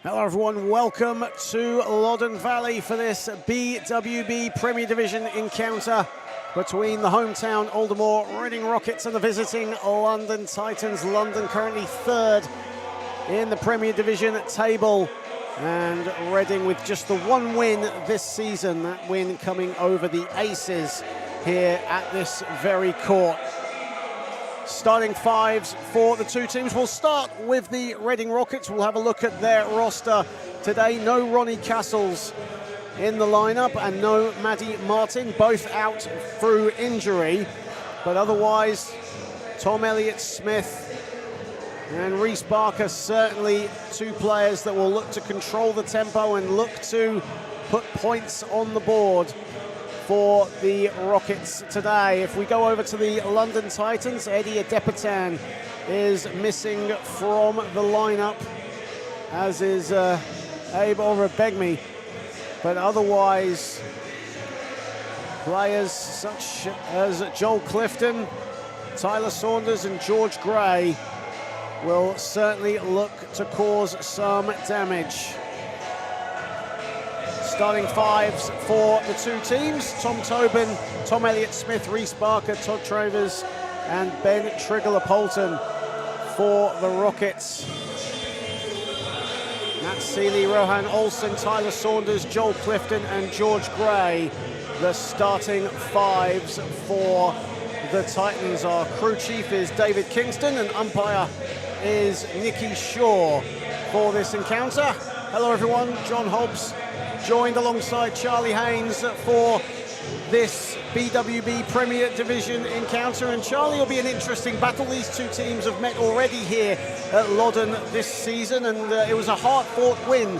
Hello everyone, welcome to Loddon Valley for this BWB Premier Division encounter between the hometown Aldermore Reading Rockets and the visiting London Titans. London currently third in the Premier Division table, and Reading with just the one win this season, that win coming over the Aces here at this very court. Starting fives for the two teams. We'll start with the Reading Rockets. We'll have a look at their roster today. No Ronnie Castles in the lineup and no Maddie Martin, both out through injury. But otherwise, Tom Elliott-Smith and Reece Barker, certainly two players that will look to control the tempo and look to put points on the board for the Rockets today. If we go over to the London Titans, Eddie Adepitan is missing from the lineup, as is Abe Orebegmi. But otherwise, players such as Joel Clifton, Tyler Saunders and George Gray will certainly look to cause some damage. Starting fives for the two teams: Tom Tobin, Tom Elliott-Smith, Reece Barker, Todd Travers and Ben Trigler-Polton for the Rockets. Matt Seeley, Rohan Olsen, Tyler Saunders, Joel Clifton and George Gray, the starting fives for the Titans. Our crew chief is David Kingston and umpire is Nikki Shaw for this encounter. Hello everyone, John Hobbs joined alongside Charlie Haynes for this BWB Premier Division encounter. And Charlie, will be an interesting battle. These two teams have met already here at Loddon this season, and it was a hard-fought win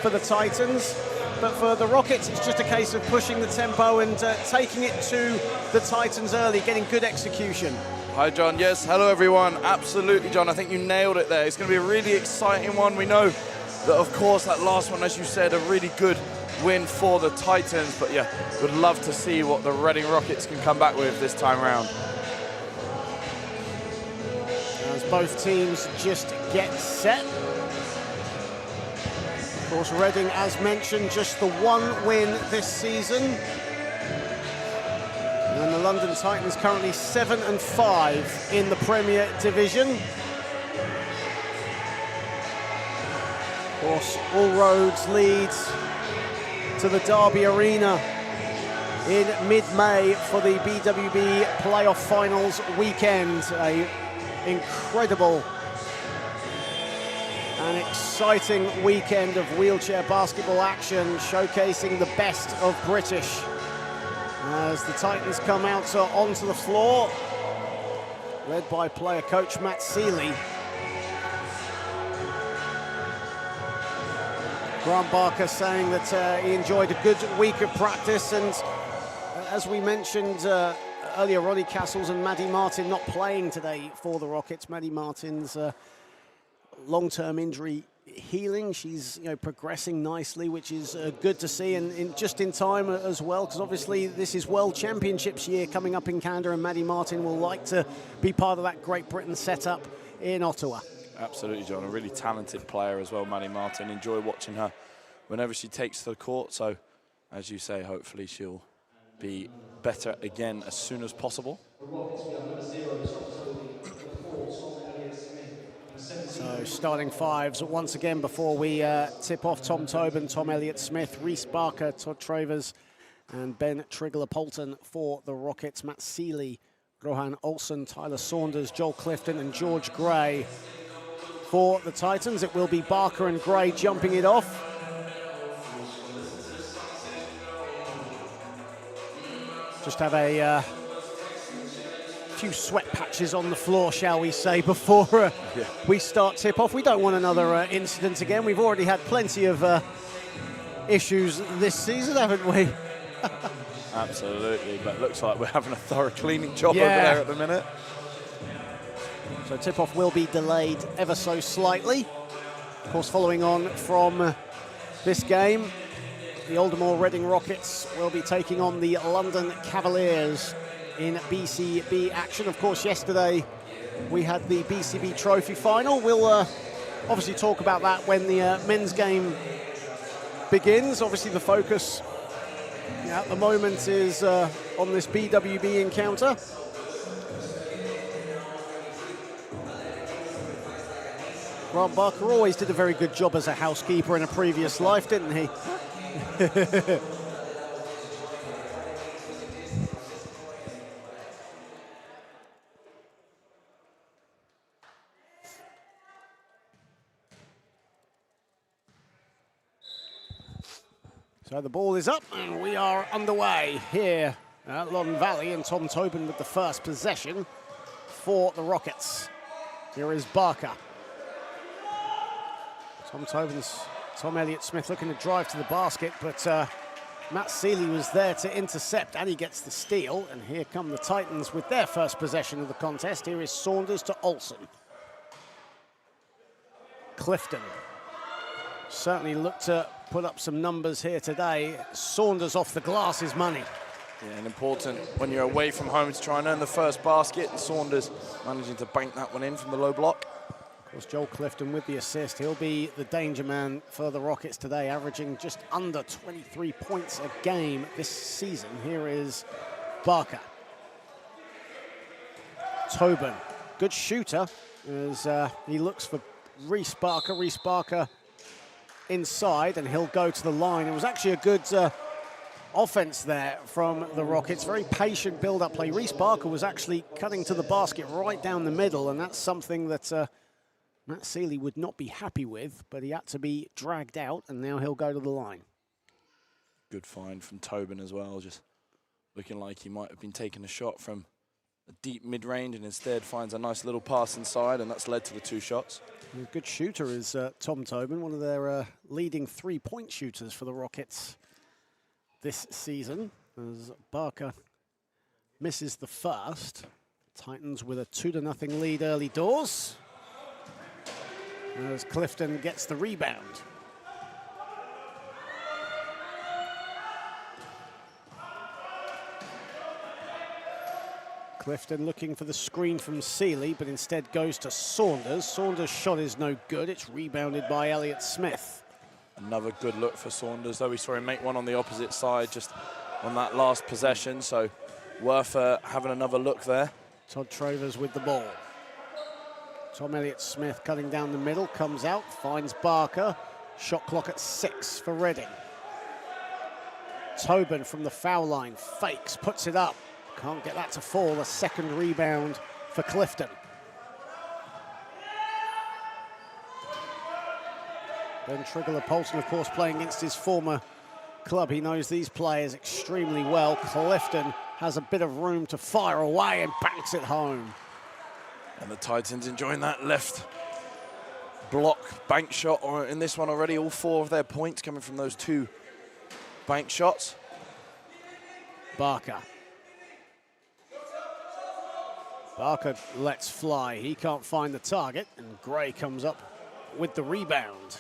for the Titans. But for the Rockets, it's just a case of pushing the tempo and taking it to the Titans early, getting good execution. Hi, John. Yes, hello, everyone. Absolutely, John. I think you nailed it there. It's going to be a really exciting one. We know that, of course, that last one, as you said, a really good win for the Titans. But yeah, would love to see what the Reading Rockets can come back with this time around. As both teams just get set. Of course, Reading, as mentioned, just the one win this season. And the London Titans currently 7-5 in the Premier Division. Of course, all roads lead to the Derby Arena in mid-May for the BWB Playoff Finals weekend. An incredible and exciting weekend of wheelchair basketball action, showcasing the best of British as the Titans come out onto the floor, led by player coach Matt Seeley. Grant Barker saying that he enjoyed a good week of practice, and as we mentioned earlier, Ronnie Castles and Maddie Martin not playing today for the Rockets. Maddie Martin's long-term injury healing. She's progressing nicely, which is good to see, and just in time as well, because obviously this is World Championships year coming up in Canada, and Maddie Martin will like to be part of that Great Britain setup in Ottawa. Absolutely, John. A really talented player as well, Maddie Martin. Enjoy watching her whenever she takes to the court. So, as you say, hopefully she'll be better again as soon as possible. So, starting fives once again before we tip off: Tom Tobin, Tom Elliott-Smith, Reece Barker, Todd Travers and Ben Trigler-Polton for the Rockets. Matt Seeley, Rohan Olsen, Tyler Saunders, Joel Clifton and George Gray for the Titans. It will be Barker and Gray jumping it off. Just have a few sweat patches on the floor, shall we say, before we start tip-off. We don't want another incident again. We've already had plenty of issues this season, haven't we? Absolutely, but looks like we're having a thorough cleaning job over there at the minute. So tip-off will be delayed ever so slightly. Of course, following on from this game, the Aldermore Reading Rockets will be taking on the London Cavaliers in BCB action. Of course, yesterday we had the BCB Trophy final. We'll obviously talk about that when the men's game begins. Obviously the focus at the moment is on this BWB encounter. Grant Barker always did a very good job as a housekeeper in a previous life, didn't he? So the ball is up and we are underway here at Loddon Valley, and Tom Tobin with the first possession for the Rockets. Here is Barker. Tom Elliott-Smith looking to drive to the basket, but Matt Seeley was there to intercept, and he gets the steal. And here come the Titans with their first possession of the contest. Here is Saunders to Olsen. Clifton certainly looked to put up some numbers here today. Saunders off the glass is money. Yeah, and important when you're away from home to try and earn the first basket, and Saunders managing to bank that one in from the low block. Of course, Joel Clifton with the assist. He'll be the danger man for the Rockets today, averaging just under 23 points a game this season. Here is Barker. Tobin, good shooter as he looks for Reece Barker. Reece Barker inside, and he'll go to the line. It was actually a good offense there from the Rockets. Very patient build-up play. Reece Barker was actually cutting to the basket right down the middle, and that's something that Matt Seeley would not be happy with, but he had to be dragged out, and now he'll go to the line. Good find from Tobin as well, just looking like he might have been taking a shot from a deep mid-range and instead finds a nice little pass inside, and that's led to the 2 shots. A good shooter is Tom Tobin, one of their leading 3-point shooters for the Rockets this season, as Barker misses the first. Titans with a 2-0 lead early doors, as Clifton gets the rebound. Clifton looking for the screen from Seeley, but instead goes to Saunders. Saunders' shot is no good. It's rebounded by Elliott-Smith. Another good look for Saunders, though we saw him make one on the opposite side just on that last possession, so worth having another look there. Todd Travers with the ball. Tom Elliott-Smith cutting down the middle, comes out, finds Barker. Shot clock at 6 for Reading. Tobin from the foul line, fakes, puts it up. Can't get that to fall. A second rebound for Clifton. Ben Trigler-Polson, of course, playing against his former club. He knows these players extremely well. Clifton has a bit of room to fire away and banks it home. And the Titans enjoying that left block bank shot, or in this one already, all 4 of their points coming from those 2 bank shots. Barker. Barker lets fly. He can't find the target, and Gray comes up with the rebound.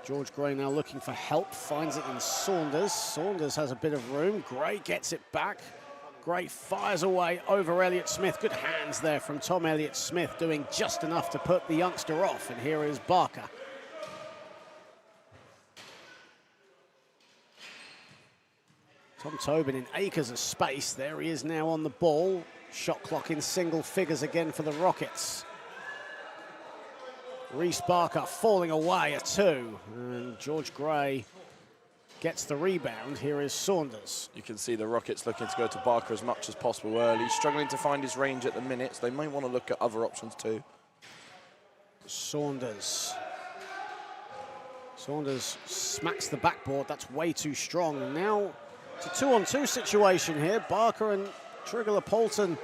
George Gray now looking for help, finds it in Saunders. Saunders has a bit of room. Gray gets it back. Gray fires away over Elliott-Smith. Good hands there from Tom Elliott-Smith, doing just enough to put the youngster off. And here is Barker. Tom Tobin in acres of space. There he is now on the ball. Shot clock in single figures again for the Rockets. Reece Barker falling away at 2. And George Gray gets the rebound. Here is Saunders. You can see the Rockets looking to go to Barker as much as possible early. Struggling to find his range at the minute, so they may want to look at other options too. Saunders. Saunders smacks the backboard. That's way too strong. And now it's a 2-on-2 situation here. Barker and Trigler-Polson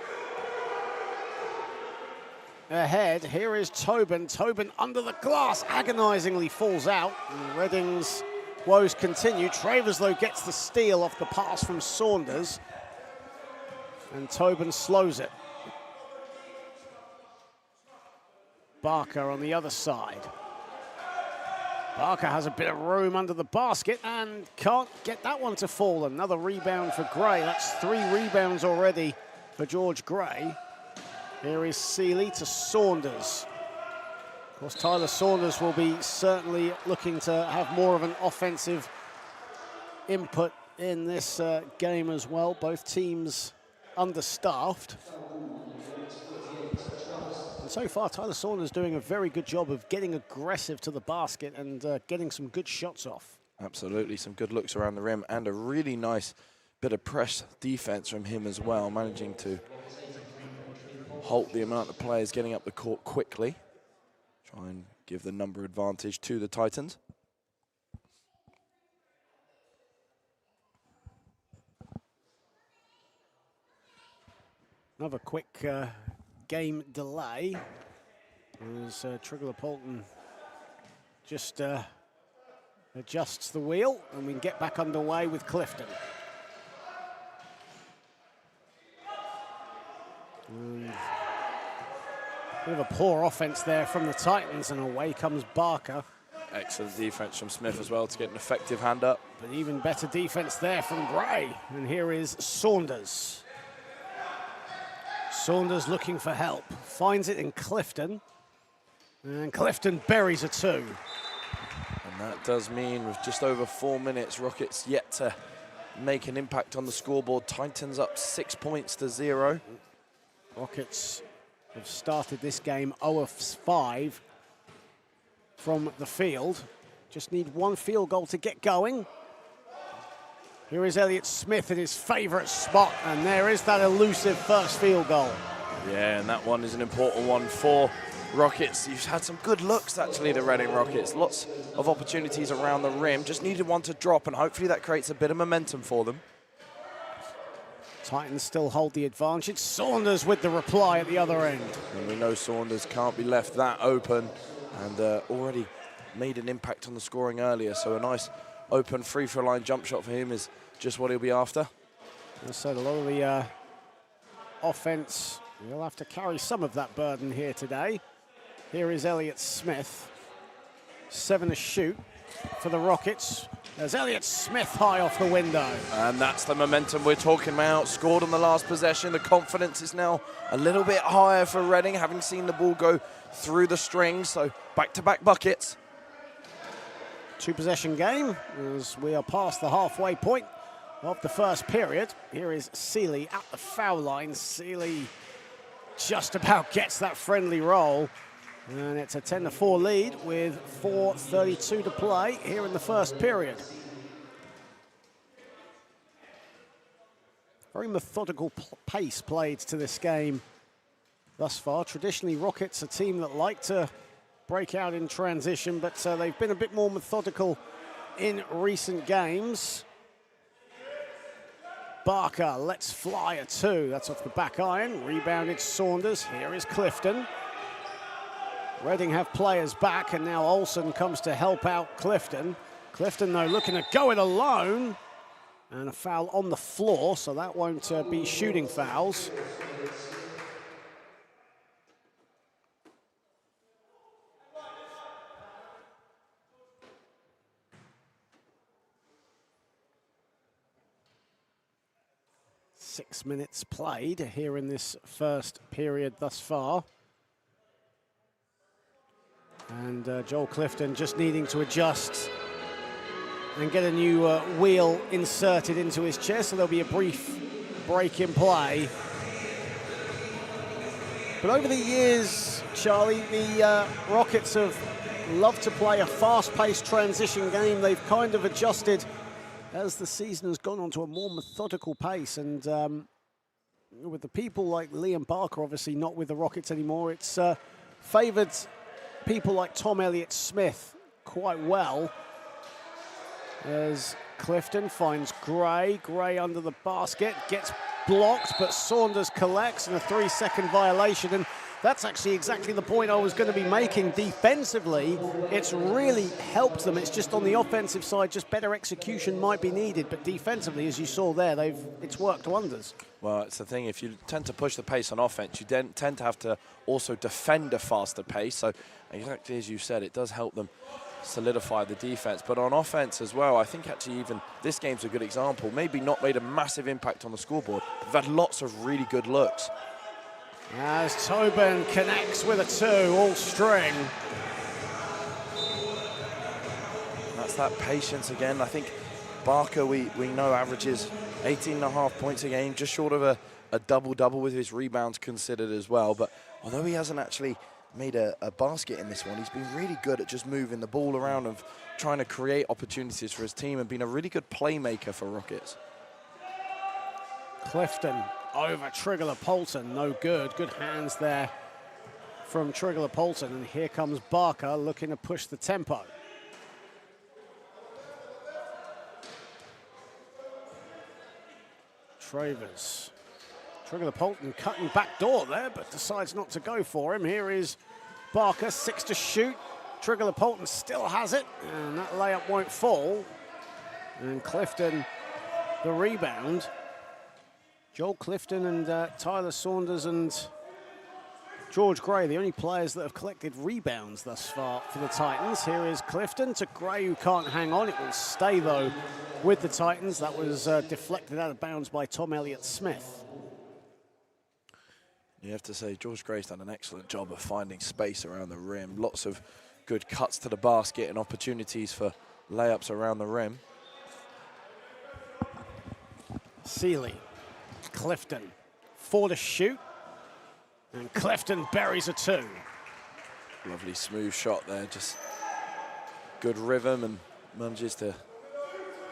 ahead. Here is Tobin. Tobin under the glass, agonizingly falls out. And Reading's woes continue. Travers, though, gets the steal off the pass from Saunders. And Tobin slows it. Barker on the other side. Barker has a bit of room under the basket and can't get that one to fall. Another rebound for Gray. That's 3 rebounds already for George Gray. Here is Seeley to Saunders. Of course, Tyler Saunders will be certainly looking to have more of an offensive input in this game as well. Both teams understaffed. And so far, Tyler Saunders doing a very good job of getting aggressive to the basket and getting some good shots off. Absolutely, some good looks around the rim and a really nice bit of press defense from him as well, managing to halt the amount of players getting up the court quickly. Try and give the number advantage to the Titans. Another quick game delay as Trigler Polton just adjusts the wheel, and we can get back underway with Clifton. Bit of a poor offense there from the Titans, and away comes Barker. Excellent defense from Smith as well to get an effective hand up. But even better defense there from Gray. And here is Saunders. Saunders looking for help. Finds it in Clifton. And Clifton buries a two. And that does mean with just over 4 minutes, Rockets yet to make an impact on the scoreboard. Titans up 6 points to 0. Rockets have started this game 0 of 5 from the field. Just need one field goal to get going. Here is Elliott Smith in his favorite spot, and there is that elusive first field goal. Yeah, and that one is an important one for Rockets. You've had some good looks, actually, the Reading Rockets. Lots of opportunities around the rim. Just needed one to drop, and hopefully that creates a bit of momentum for them. Titans still hold the advantage. Saunders with the reply at the other end. And we know Saunders can't be left that open, and already made an impact on the scoring earlier, so a nice open free-throw line jump shot for him is just what he'll be after. As I said, a lot of the offense, he'll have to carry some of that burden here today. Here is Elliott Smith. 7 to shoot for the Rockets. There's Elliott Smith high off the window. And that's the momentum we're talking about. Scored on the last possession. The confidence is now a little bit higher for Reading, having seen the ball go through the strings. So back-to-back buckets. 2-possession game as we are past the halfway point of the first period. Here is Seeley at the foul line. Seeley just about gets that friendly roll. And it's a 10-4 lead with 4:32 to play here in the first period. Very methodical pace played to this game thus far. Traditionally, Rockets, a team that like to break out in transition, but they've been a bit more methodical in recent games. Barker lets fly a two. That's off the back iron. Rebounded Saunders. Here is Clifton. Reading have players back, and now Olsen comes to help out Clifton. Clifton, though, looking to go it alone. And a foul on the floor, so that won't be shooting fouls. Six minutes played here in this first period thus far. And Joel Clifton just needing to adjust and get a new wheel inserted into his chest, so there'll be a brief break in play. But over the years, Charlie, the Rockets have loved to play a fast-paced transition game. They've kind of adjusted as the season has gone on to a more methodical pace. And with the people like Liam Barker obviously not with the Rockets anymore, it's favoured people like Tom Elliott-Smith quite well. As Clifton finds Gray. Gray under the basket, gets blocked, but Saunders collects, and a 3-second violation. And that's actually exactly the point I was going to be making. Defensively, it's really helped them. It's just on the offensive side, just better execution might be needed. But defensively, as you saw there, it's worked wonders. Well, it's the thing, if you tend to push the pace on offense, you then tend to have to also defend a faster pace. So exactly as you said, it does help them solidify the defense. But on offense as well, I think actually even this game's a good example. Maybe not made a massive impact on the scoreboard, but they've had lots of really good looks. As Tobin connects with a two, all string. that's that patience again. I think Barker, we know, averages 18.5 points a game, just short of a double-double with his rebounds considered as well. But although he hasn't actually made a basket in this one, he's been really good at just moving the ball around and trying to create opportunities for his team and being a really good playmaker for Rockets. Clifton over Trigler Polton, no good. Good hands there from Trigler Polton, and here comes Barker looking to push the tempo. Travers. Trigler Polton cutting back door there, but decides not to go for him. Here is Barker, 6 to shoot. Trigler Polton still has it, and that layup won't fall. And Clifton, the rebound. Joel Clifton and Tyler Saunders and George Gray, the only players that have collected rebounds thus far for the Titans. Here is Clifton to Gray, who can't hang on. It will stay, though, with the Titans. That was deflected out of bounds by Tom Elliott-Smith. You have to say, George Gray's done an excellent job of finding space around the rim. Lots of good cuts to the basket and opportunities for layups around the rim. Seeley, Clifton, 4 to shoot. And Clifton buries a 2. Lovely smooth shot there, just good rhythm, and manages to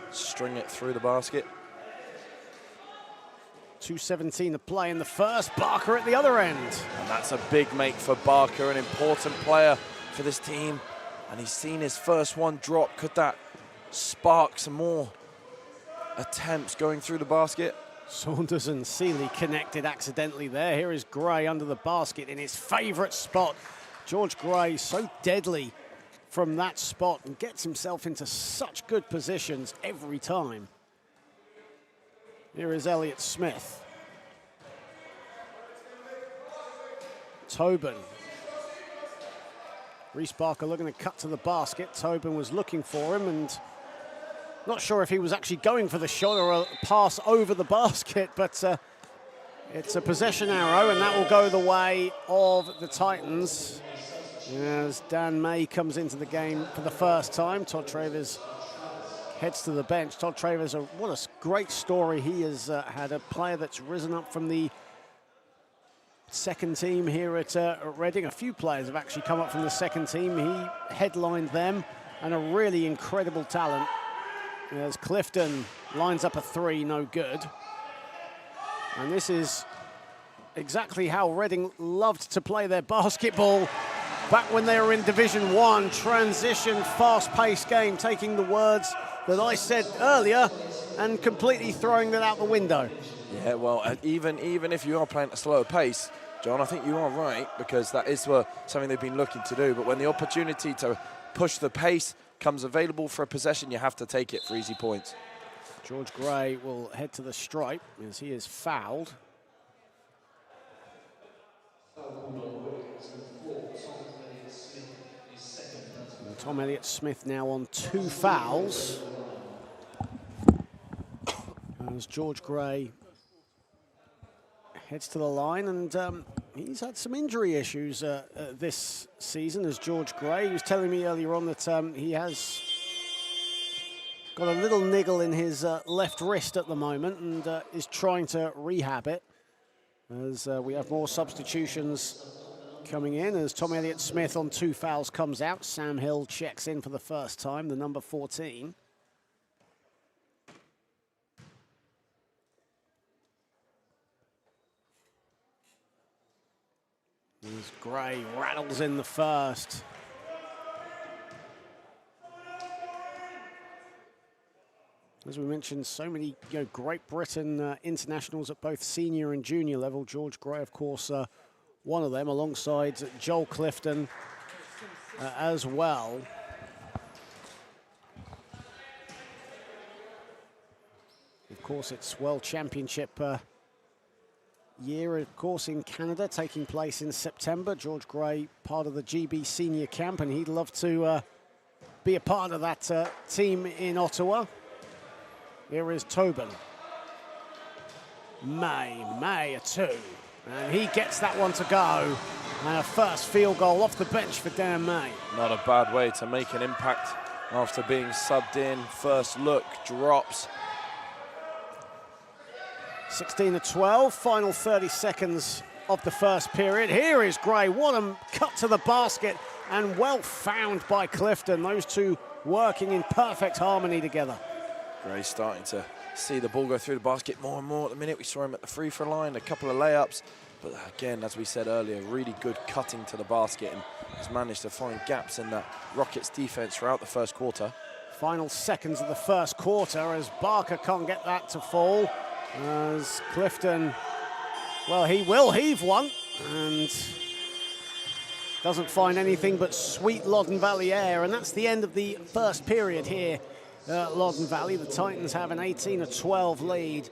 string it through the basket. 2:17 to play in the first. Barker at the other end. And that's a big make for Barker, an important player for this team. And he's seen his first one drop. Could that spark some more attempts going through the basket? Saunders and Seeley connected accidentally there. Here is Gray under the basket in his favorite spot. George Gray so deadly from that spot and gets himself into such good positions every time. Here is Elliott-Smith. Tobin. Reese Barker looking to cut to the basket. Tobin was looking for him and not sure if he was actually going for the shot or a pass over the basket, but it's a possession arrow, and that will go the way of the Titans as Dan May comes into the game for the first time. Todd Travers heads to the bench. Todd Travers, what a great story he has had, a player that's risen up from the second team here at Reading. A few players have actually come up from the second team. He headlined them, and a really incredible talent. As Clifton lines up a 3, no good. And this is exactly how Reading loved to play their basketball back when they were in Division 1. Transition, fast-paced game, taking the words that I said earlier and completely throwing that out the window. Yeah, well, even if you are playing at a slower pace, John, I think you are right, because that is something they've been looking to do. But when the opportunity to push the pace comes available for a possession, you have to take it for easy points. George Gray will head to the stripe as he is fouled. And Tom Elliott-Smith now on 2 fouls. As George Gray heads to the line, and he's had some injury issues this season. As George Gray, he was telling me earlier on that he has got a little niggle in his left wrist at the moment and is trying to rehab it. As we have more substitutions coming in, as Tom Elliott-Smith on 2 fouls comes out. Sam Hill checks in for the first time, the number 14. As Gray rattles in the first. As we mentioned, so many Great Britain internationals at both senior and junior level. George Gray, of course, one of them, alongside Joel Clifton as well. Of course, it's World Championship year, of course, in Canada, taking place in September. George Gray, part of the GB senior camp, and he'd love to be a part of that team in Ottawa. Here is Tobin. May, a 2. And he gets that one to go. And a first field goal off the bench for Dan May. Not a bad way to make an impact after being subbed in. First look drops. 16-12, final 30 seconds of the first period. Here is Gray, what a cut to the basket, and well found by Clifton. Those two working in perfect harmony together. Gray starting to see the ball go through the basket more and more at the minute. We saw him at the free throw line, a couple of layups, but again, as we said earlier, really good cutting to the basket, and has managed to find gaps in that Rockets defense throughout the first quarter. Final seconds of the first quarter as Barker can't get that to fall. As Clifton, well, he will heave one and doesn't find anything but sweet Loddon Valley air, and that's the end of the first period here at Loddon Valley. The Titans have an 18-12 lead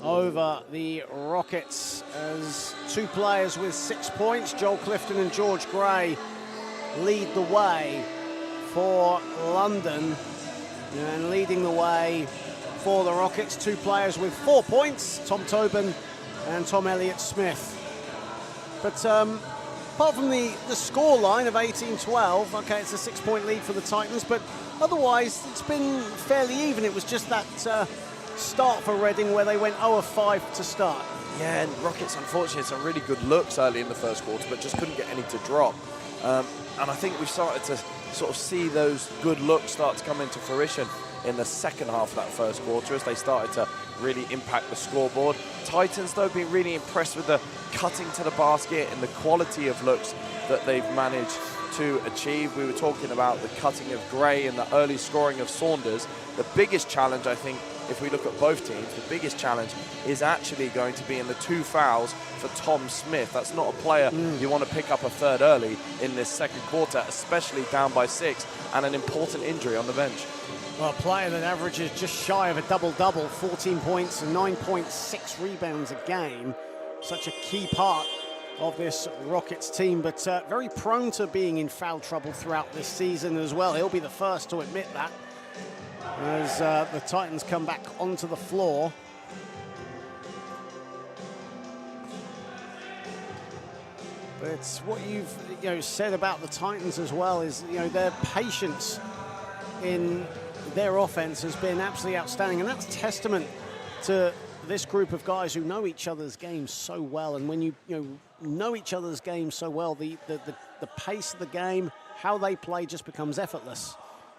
over the Rockets as two players with 6 points, Joel Clifton and George Gray, lead the way for London, and leading the way for the Rockets, two players with 4 points, Tom Tobin and Tom Elliott-Smith. But apart from the score line of 18-12, okay, it's a 6-point lead for the Titans, but otherwise it's been fairly even. It was just that start for Reading where they went 0-5 to start. Yeah, and Rockets unfortunately had some really good looks early in the first quarter, but just couldn't get any to drop. And I think we've started to sort of see those good looks start to come into fruition in the second half of that first quarter as they started to really impact the scoreboard. Titans, though, been really impressed with the cutting to the basket and the quality of looks that they've managed to achieve. We were talking about the cutting of Gray and the early scoring of Saunders. The biggest challenge, I think, if we look at both teams, the biggest challenge is actually going to be in the 2 fouls for Tom Smith. That's not a player you want to pick up a third early in this second quarter, especially down by 6 and an important injury on the bench. Well, a player that averages just shy of a double-double, 14 points and 9.6 rebounds a game. Such a key part of this Rockets team, but very prone to being in foul trouble throughout this season as well. He'll be the first to admit that as the Titans come back onto the floor. But it's what you've said about the Titans as well is their patience in their offense has been absolutely outstanding, and that's testament to this group of guys who know each other's games so well. And when you know each other's games so well, the pace of the game, how they play, just becomes effortless.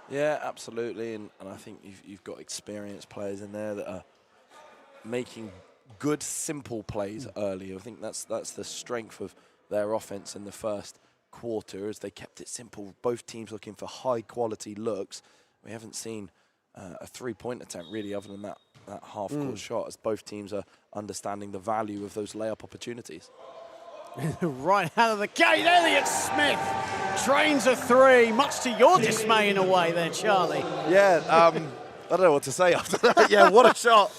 Yeah, absolutely, and I think you've got experienced players in there that are making good, simple plays early. I think that's the strength of their offense in the first quarter, as they kept it simple. Both teams looking for high-quality looks. We haven't seen a three-point attempt, really, other than that half-court shot, as both teams are understanding the value of those layup opportunities. Right out of the gate, Elliott-Smith trains a 3, much to your dismay in a way there, Charlie. Yeah, I don't know what to say after that. Yeah, what a shot.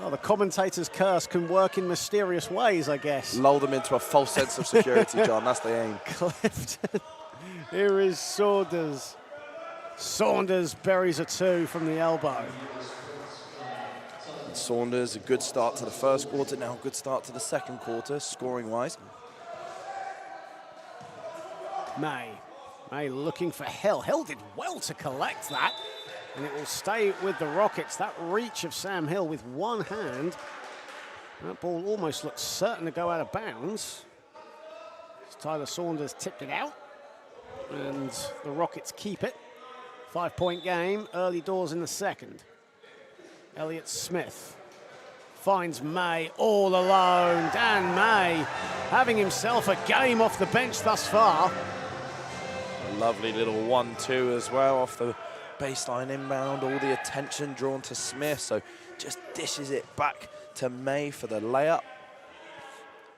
Well, the commentator's curse can work in mysterious ways, I guess. Lull them into a false sense of security, John. That's the aim. Clifton. Here is Saunders. Saunders buries a 2 from the elbow. Saunders, a good start to the first quarter, now a good start to the second quarter, scoring-wise. May looking for Hill. Hill did well to collect that, and it will stay with the Rockets. That reach of Sam Hill with one hand. That ball almost looks certain to go out of bounds. Tyler Saunders tipped it out, and the Rockets keep it. 5-point game, early doors in the second. Elliott-Smith finds May all alone. Dan May having himself a game off the bench thus far. A lovely little 1-2 as well off the baseline inbound. All the attention drawn to Smith, so just dishes it back to May for the layup.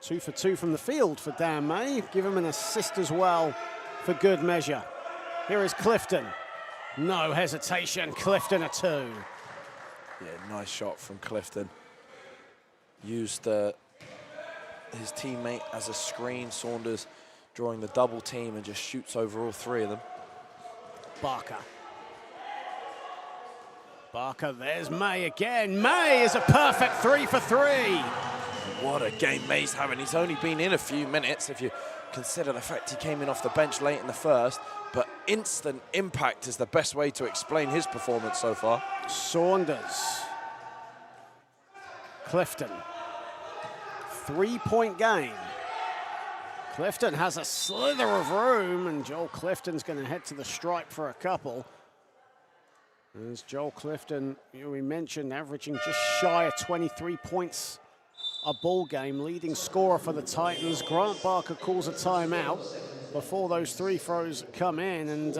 2 for 2 from the field for Dan May. Give him an assist as well for good measure. Here is Clifton. No hesitation, Clifton a 2. Yeah, nice shot from Clifton. Used his teammate as a screen. Saunders drawing the double team and just shoots over all 3 of them. Barker, there's May again. May is a perfect 3 for 3. What a game May's having. He's only been in a few minutes if you consider the fact he came in off the bench late in the first, but instant impact is the best way to explain his performance so far. Saunders. Clifton. 3-point game. Clifton has a slither of room, and Joel Clifton's going to head to the stripe for a couple. As Joel Clifton, we mentioned, averaging just shy of 23 points a ball game, leading scorer for the Titans. Grant Barker calls a timeout before those three throws come in. And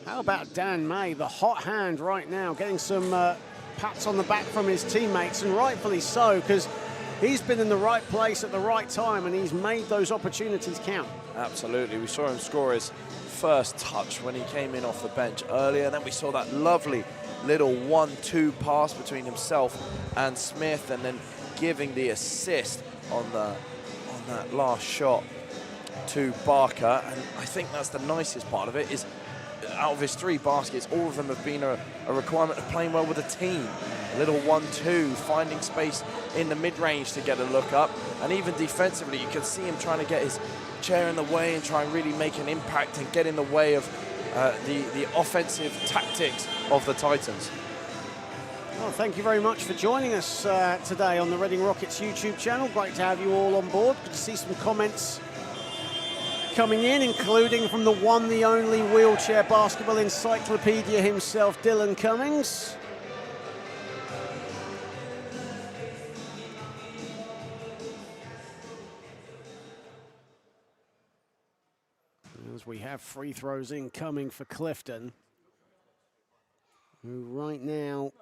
how about Dan May, the hot hand right now, getting some pats on the back from his teammates, and rightfully so, because he's been in the right place at the right time, and he's made those opportunities count. Absolutely. We saw him score his first touch when he came in off the bench earlier, and then we saw that lovely little 1-2 pass between himself and Smith, and then giving the assist on that last shot to Barker. And I think that's the nicest part of it, is out of his 3 baskets, all of them have been a requirement of playing well with a team. A little 1-2, finding space in the mid-range to get a look up, and even defensively you can see him trying to get his chair in the way and try and really make an impact and get in the way of the offensive tactics of the Titans. Well, thank you very much for joining us today on the Reading Rockets YouTube channel. Great to have you all on board. Good to see some comments coming in, including from the one, the only wheelchair basketball encyclopedia himself, Dylan Cummings. As we have free throws incoming for Clifton, who right now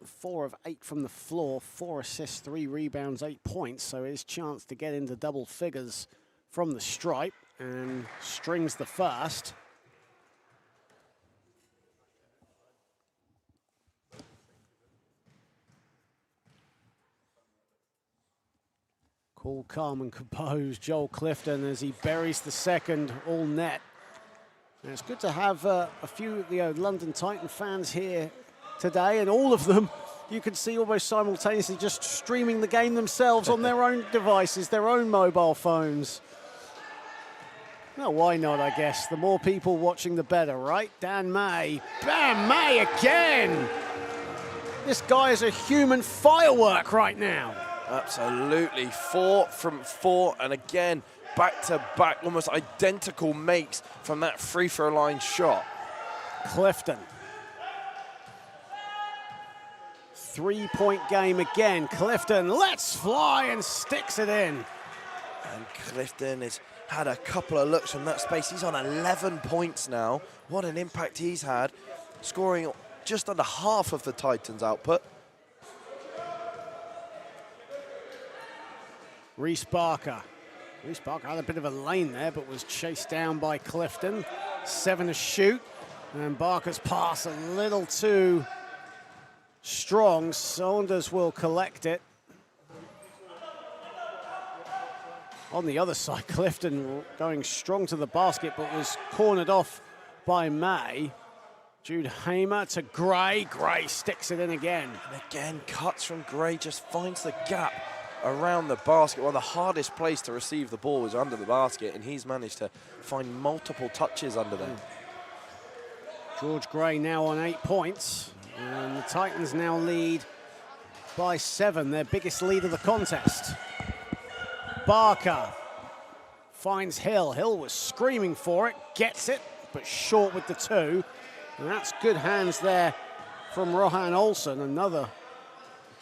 4 of 8 from the floor, 4 assists, 3 rebounds, 8 points. So his chance to get into double figures from the stripe, and strings the first. Cool, calm and composed Joel Clifton as he buries the second, all net. And it's good to have a few London Titan fans here today, and all of them you can see almost simultaneously just streaming the game themselves on their own devices, their own mobile phones. Well, why not, I guess. The more people watching, the better, right? Dan May. Bam, May again! This guy is a human firework right now. Absolutely. 4 from 4, and again, back-to-back, almost identical makes from that free throw line shot. Clifton. 3-point game again. Clifton lets fly and sticks it in. And Clifton has had a couple of looks from that space. He's on 11 points now. What an impact he's had, scoring just under half of the Titans' output. Reese Barker. Reese Barker had a bit of a lane there, but was chased down by Clifton. 7 to shoot, and Barker's pass a little too strong. Saunders will collect it. On the other side, Clifton going strong to the basket, but was cornered off by May. Jude Hamer to Gray. Gray sticks it in again. And again, cuts from Gray, just finds the gap around the basket. Well, the hardest place to receive the ball is under the basket, and he's managed to find multiple touches under there. George Gray now on 8 points, and the Titans now lead by 7, their biggest lead of the contest. Barker finds Hill. Hill was screaming for it, gets it, but short with the 2. And that's good hands there from Rohan Olsen, another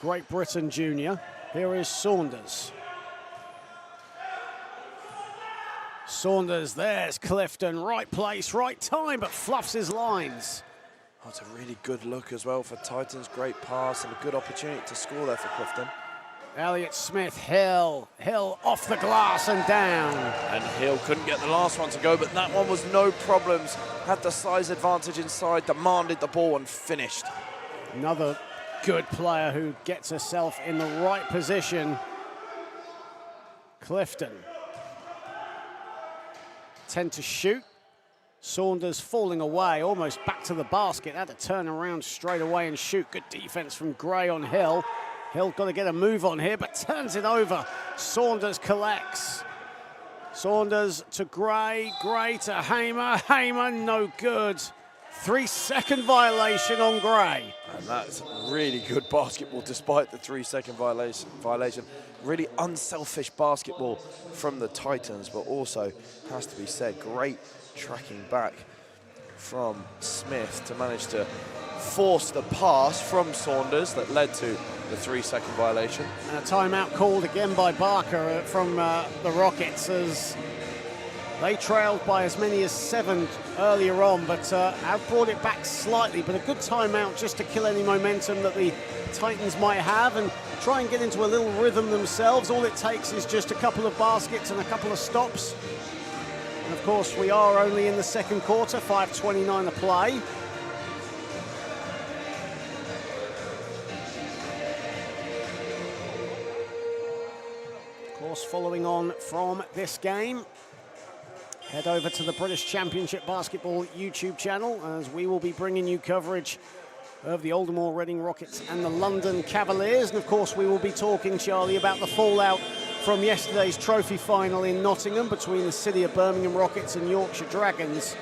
Great Britain junior. Here is Saunders. Saunders, there's Clifton, right place, right time, but fluffs his lines. Oh, it's a really good look as well for Titans. Great pass and a good opportunity to score there for Clifton. Elliott Smith, Hill off the glass and down. And Hill couldn't get the last one to go, but that one was no problems. Had the size advantage inside, demanded the ball and finished. Another good player who gets herself in the right position. Clifton. 10 to shoot. Saunders falling away, almost back to the basket. Had to turn around straight away and shoot. Good defense from Gray on Hill. Hill got to get a move on here, but turns it over. Saunders collects. Saunders to Gray, Gray to Hamer, Hamer no good. 3-second violation on Gray. And that's really good basketball despite the 3-second violation. Really unselfish basketball from the Titans, but also, has to be said, great tracking back from Smith to manage to force the pass from Saunders that led to the 3-second violation. And a timeout called again by Barker from the Rockets as they trailed by as many as 7 earlier on, but have brought it back slightly. But a good timeout just to kill any momentum that the Titans might have and try and get into a little rhythm themselves. All it takes is just a couple of baskets and a couple of stops. And of course, we are only in the second quarter, 5:29 to play. Of course, following on from this game, head over to the British Championship Basketball YouTube channel as we will be bringing you coverage of the Aldermore Reading Rockets and the London Cavaliers. And of course, we will be talking, Charlie, about the fallout from yesterday's trophy final in Nottingham between the City of Birmingham Rockets and Yorkshire Dragons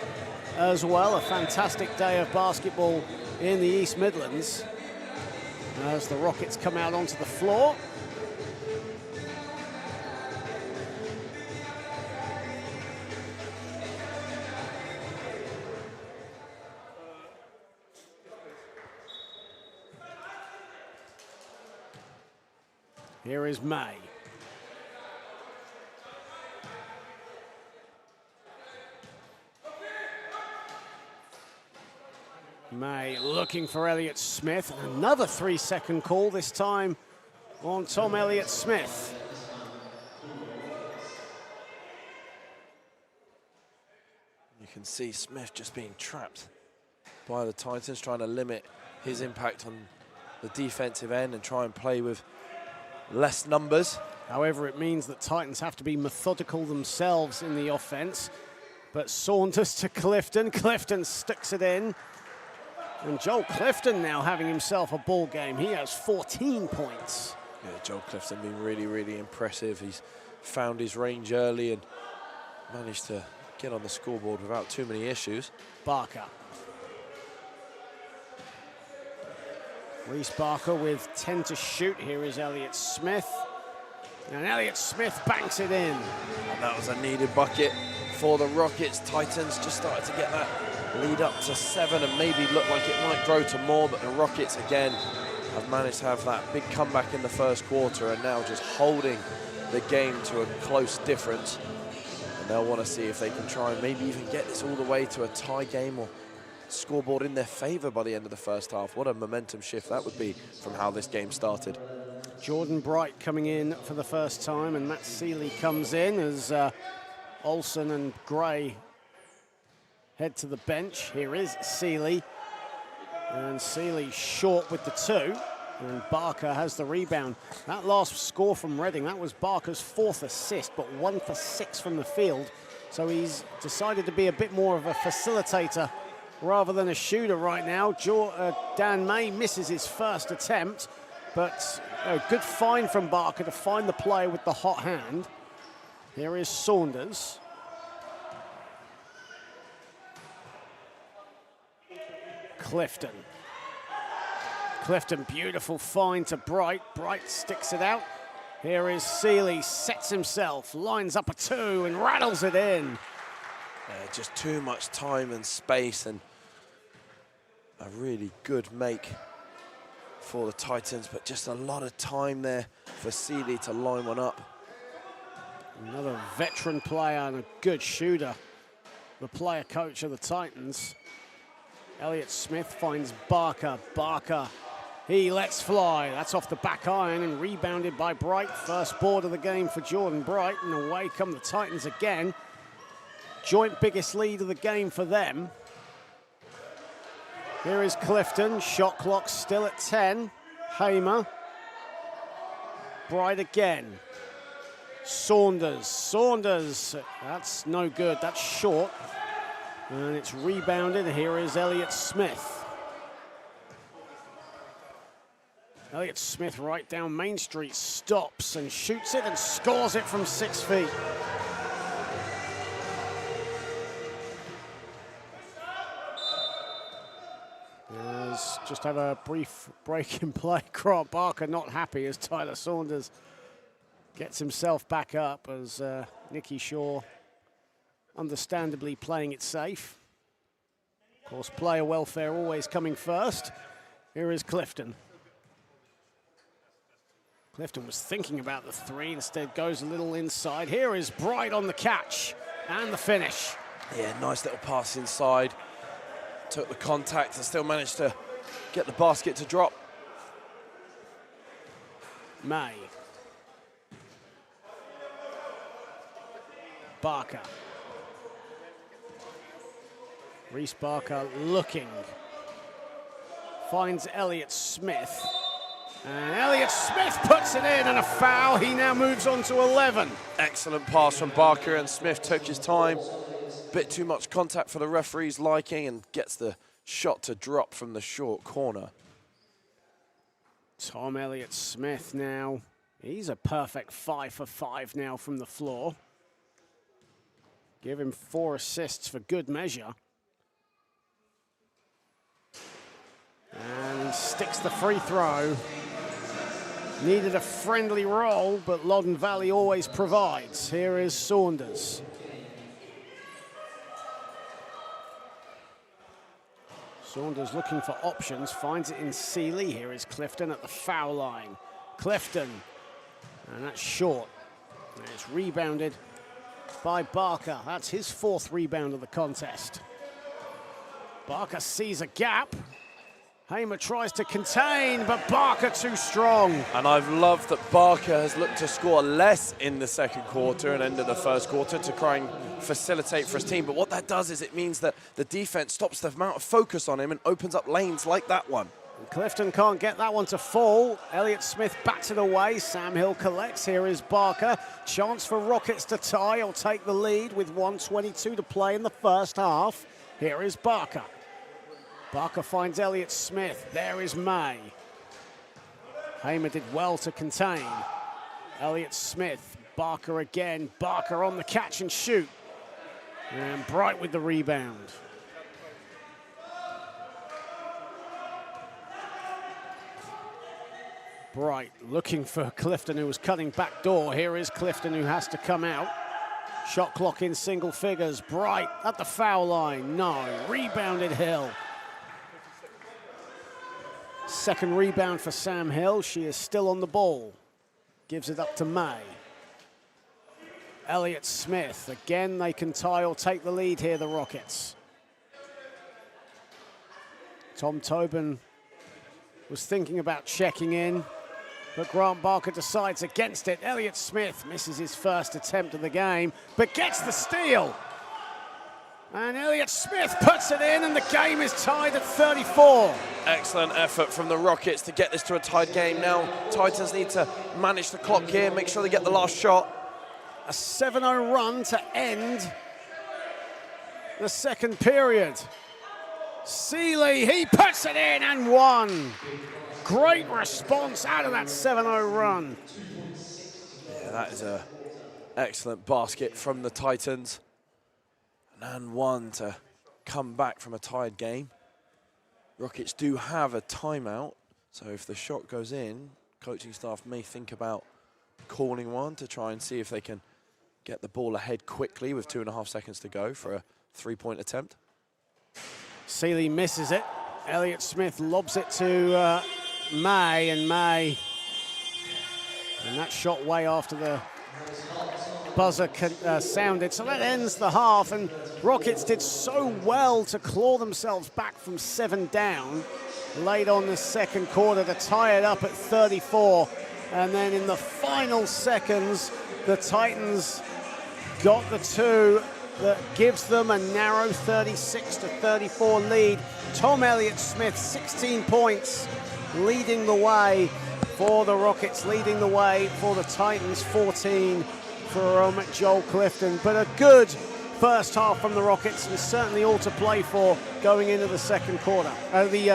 as well. A fantastic day of basketball in the East Midlands as the Rockets come out onto the floor. Here is May. May looking for Elliott Smith. Another 3-second call, this time on Tom Elliott Smith. You can see Smith just being trapped by the Titans, trying to limit his impact on the defensive end and try and play with less numbers. However, it means that Titans have to be methodical themselves in the offense. But Saunders to Clifton. Clifton sticks it in. And Joel Clifton now having himself a ball game. He has 14 points. Yeah, Joel Clifton been really, really impressive. He's found his range early and managed to get on the scoreboard without too many issues. Barker. Reese Barker with 10 to shoot. Here is Elliott Smith. And Elliott Smith banks it in. And that was a needed bucket for the Rockets. Titans just started to get that lead up to 7 and maybe look like it might grow to more, but the Rockets again have managed to have that big comeback in the first quarter and now just holding the game to a close difference. And they'll want to see if they can try and maybe even get this all the way to a tie game or scoreboard in their favor by the end of the first half. What a momentum shift that would be from how this game started. Jordan Bright coming in for the first time, and Matt Seeley comes in as Olsen and Gray head to the bench. Here is Seeley, and Seeley short with the 2, and Barker has the rebound. That last score from Reading, that was Barker's 4th assist, but 1 for 6 from the field. So he's decided to be a bit more of a facilitator rather than a shooter right now. Dan May misses his first attempt, but a good find from Barker to find the player with the hot hand. Here is Saunders. Clifton. Clifton, beautiful find to Bright. Bright sticks it out. Here is Seeley, sets himself, lines up a 2 and rattles it in. Just too much time and space, and a really good make for the Titans, but just a lot of time there for Seeley to line one up. Another veteran player and a good shooter, the player coach of the Titans. Elliott Smith finds Barker. Barker, he lets fly. That's off the back iron and rebounded by Bright. First board of the game for Jordan Bright, and away come the Titans again. Joint biggest lead of the game for them. Here is Clifton, shot clock still at 10. Hamer. Bright again. Saunders, Saunders, that's no good, that's short. And it's rebounded, here is Elliott Smith. Elliott Smith right down Main Street, stops and shoots it and scores it from 6 feet. just have a brief break in play. Grant Barker not happy as Tyler Saunders gets himself back up as Nicky Shaw understandably playing it safe. Of course, player welfare always coming first. Here is Clifton. Clifton was thinking about the three, instead goes a little inside. Here is Bright on the catch and the finish. Yeah, nice little pass inside. Took the contact and still managed to get the basket to drop. May. Barker. Reese Barker looking. Finds Elliott Smith. And Elliott Smith puts it in and a foul. He now moves on to 11. Excellent pass from Barker, and Smith took his time. Bit too much contact for the referee's liking and gets the shot to drop from the short corner. Tom Elliott Smith now. He's a perfect 5 for 5 now from the floor. Give him 4 assists for good measure. And he sticks the free throw. Needed a friendly roll, but Loddon Valley always provides. Here is Saunders. Saunders looking for options, finds it in Seeley. Here is Clifton at the foul line. Clifton, and that's short. And it's rebounded by Barker. That's his 4th rebound of the contest. Barker sees a gap. Hamer tries to contain, but Barker too strong. And I've loved that Barker has looked to score less in the second quarter and end of the first quarter to try and facilitate for his team. But what that does is it means that the defense stops the amount of focus on him and opens up lanes like that one. Clifton can't get that one to fall. Elliott Smith bats it away. Sam Hill collects. Here is Barker. Chance for Rockets to tie or take the lead with 1:22 to play in the first half. Here is Barker. Barker finds Elliott Smith. There is May. Hamer did well to contain. Elliott Smith. Barker again. Barker on the catch and shoot. And Bright with the rebound. Bright looking for Clifton, who was cutting back door. Here is Clifton, who has to come out. Shot clock in single figures. Bright at the foul line. No. Rebounded Hill. Second rebound for Sam Hill. She is still on the ball. Gives it up to May. Elliott Smith. Again, they can tie or take the lead here, the Rockets. Tom Tobin was thinking about checking in, but Grant Barker decides against it. Elliott Smith misses his first attempt of the game, but gets the steal. And Elliott Smith puts it in, and the game is tied at 34. Excellent effort from the Rockets to get this to a tied game. Now Titans need to manage the clock here, make sure they get the last shot. A 7-0 run to end the second period. Seeley, he puts it in and one. Great response out of that 7-0 run. Yeah, that is an excellent basket from the Titans. And one to come back from a tied game. Rockets do have a timeout, so if the shot goes in, coaching staff may think about calling one to try and see if they can get the ball ahead quickly with 2.5 seconds to go for a 3-point attempt. Seeley misses it. Elliott Smith lobs it to May, and that shot way after the buzzer sounded. So that ends the half, and Rockets did so well to claw themselves back from 7 down late on the second quarter to tie it up at 34. And then in the final seconds, the Titans got the two that gives them a narrow 36-34 lead. Tom Elliott Smith, 16 points, leading the way for the Rockets, leading the way for the Titans, 14 from Joel Clifton. But a good first half from the Rockets, and certainly all to play for going into the second quarter,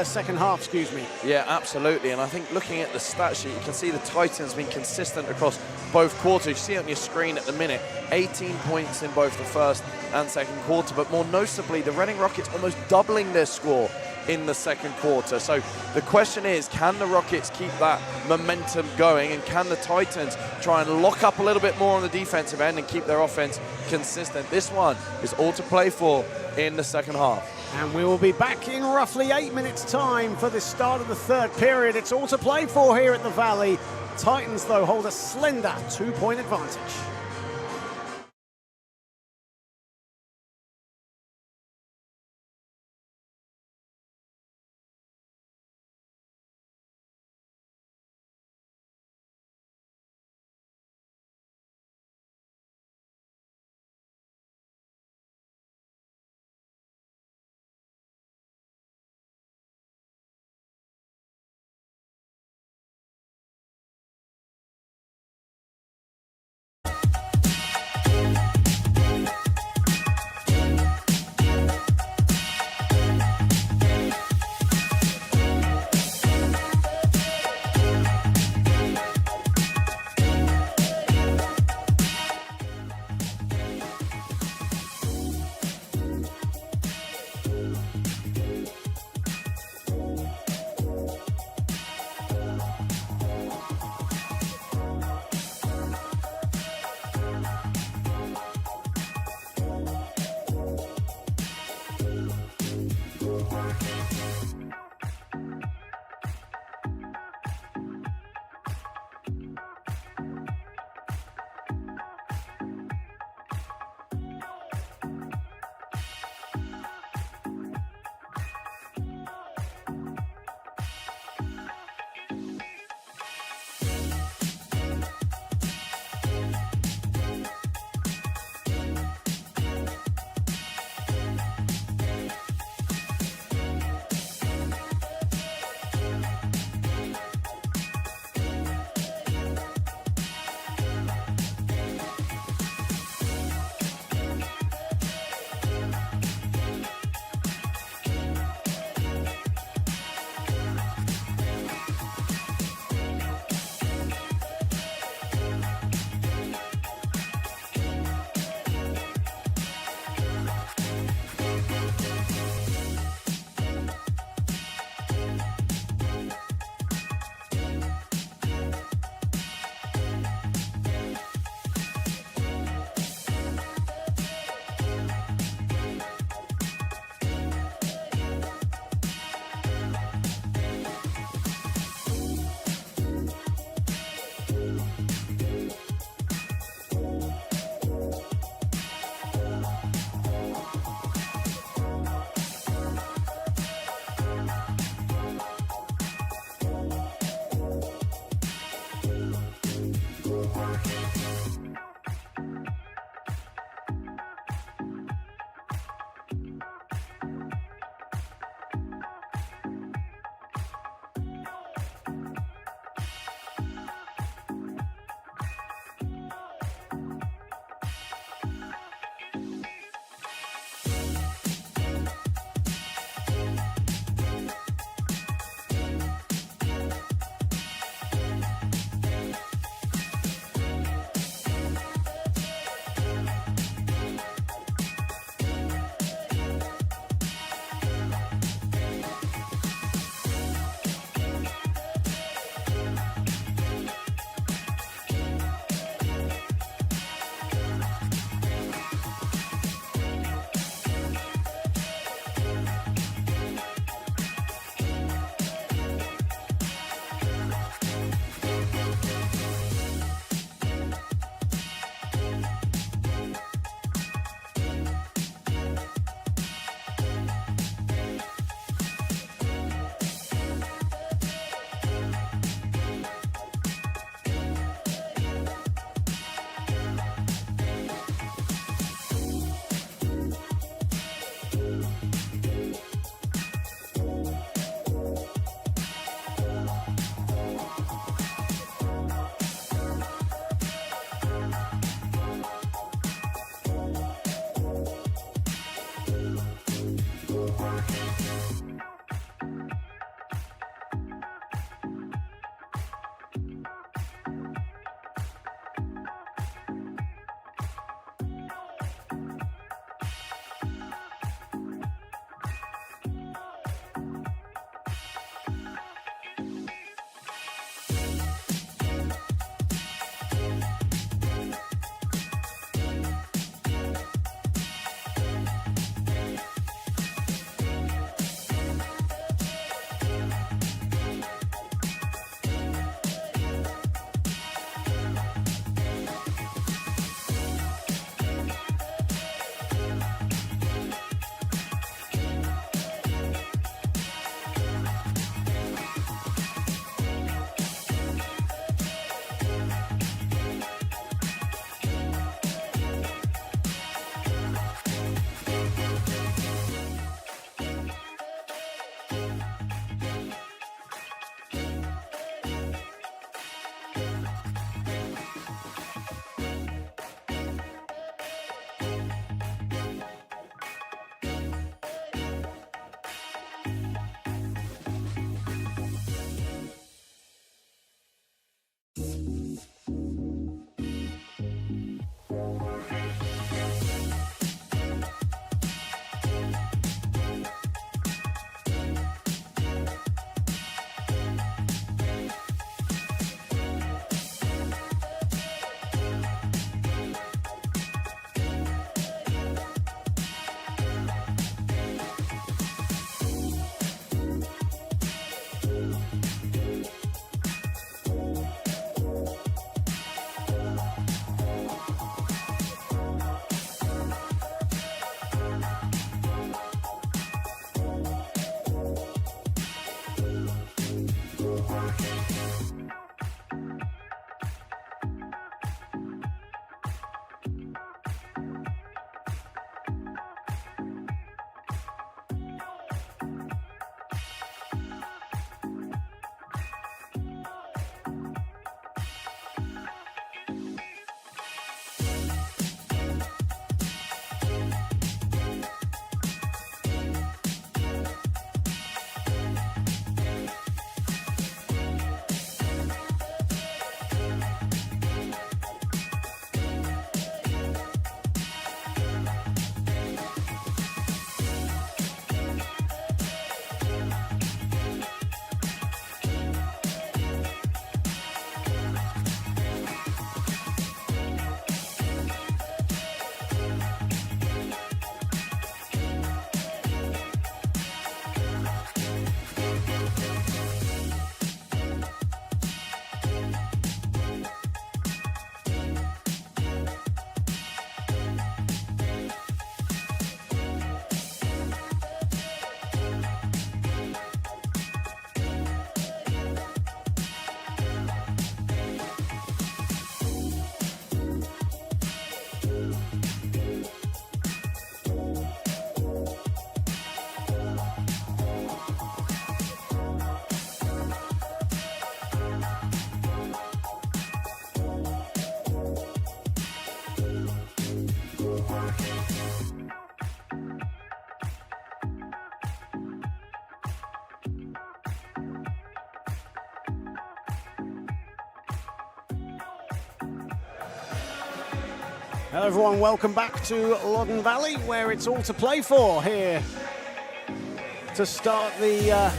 second half, excuse me. Yeah, absolutely. And I think looking at the stat sheet, you can see the Titans being consistent across both quarters. You see it on your screen at the minute, 18 points in both the first and second quarter. But more noticeably, the Reading Rockets almost doubling their score in the second quarter. So the question is, can the Rockets keep that momentum going, and can the Titans try and lock up a little bit more on the defensive end and keep their offense consistent? This one is all to play for in the second half. And we will be back in roughly 8 minutes' time for the start of the third period. It's all to play for here at the Valley. Titans, though, hold a slender 2-point advantage. Hello everyone, welcome back to Loddon Valley, where it's all to play for here to start the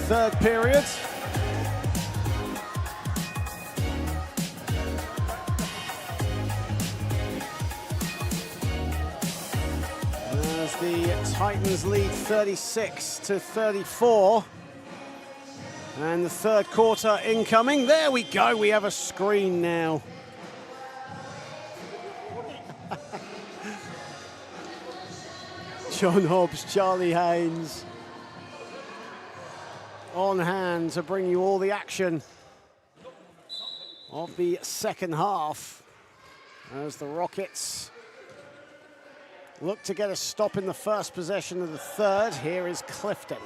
third period. As the Titans lead 36-34. And the third quarter incoming. There we go, we have a screen now. John Hobbs, Charlie Haynes on hand to bring you all the action of the second half as the Rockets look to get a stop in the first possession of the third. Here is Clifton.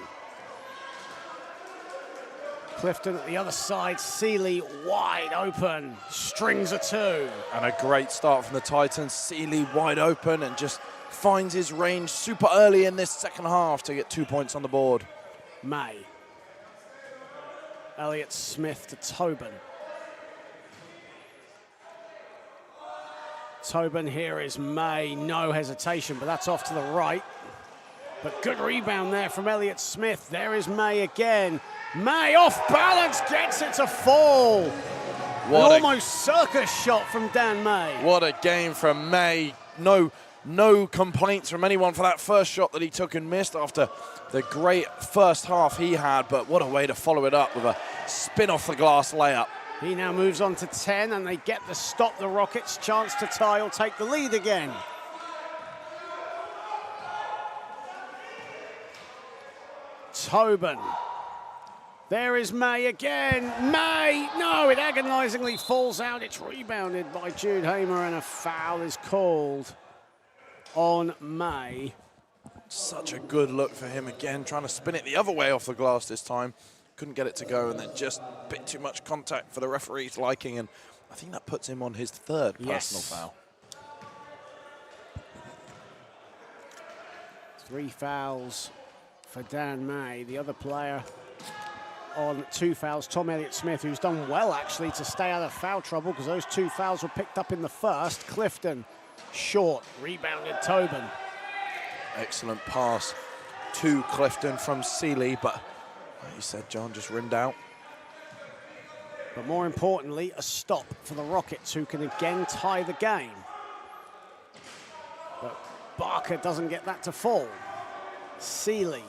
Clifton at the other side, Seeley wide open, strings a two. And a great start from the Titans. Seeley wide open and just finds his range super early in this second half to get 2 points on the board. May. Elliott Smith to Tobin. Tobin, here is May, no hesitation, but that's off to the right. But good rebound there from Elliott Smith. There is May again. May off balance, gets it to fall. An almost circus shot from Dan May. What a game from May. No complaints from anyone for that first shot that he took and missed after the great first half he had, but what a way to follow it up with a spin off the glass layup. He now moves on to 10 and they get the stop. The Rockets, chance to tie or take the lead again. Tobin. There is May again. May, no, it agonizingly falls out. It's rebounded by Jude Hamer and a foul is called on May. Such a good look for him again, trying to spin it the other way off the glass this time. Couldn't get it to go, and then just a bit too much contact for the referee's liking, and I think that puts him on his third personal foul. 3 fouls for Dan May. The other player on 2 fouls, Tom Elliott-Smith, who's done well actually to stay out of foul trouble because those 2 fouls were picked up in the first. Clifton, short, rebounded Tobin. Excellent pass to Clifton from Seeley, but like you said, John, just rimmed out. But more importantly, a stop for the Rockets, who can again tie the game. But Barker doesn't get that to fall. Seeley.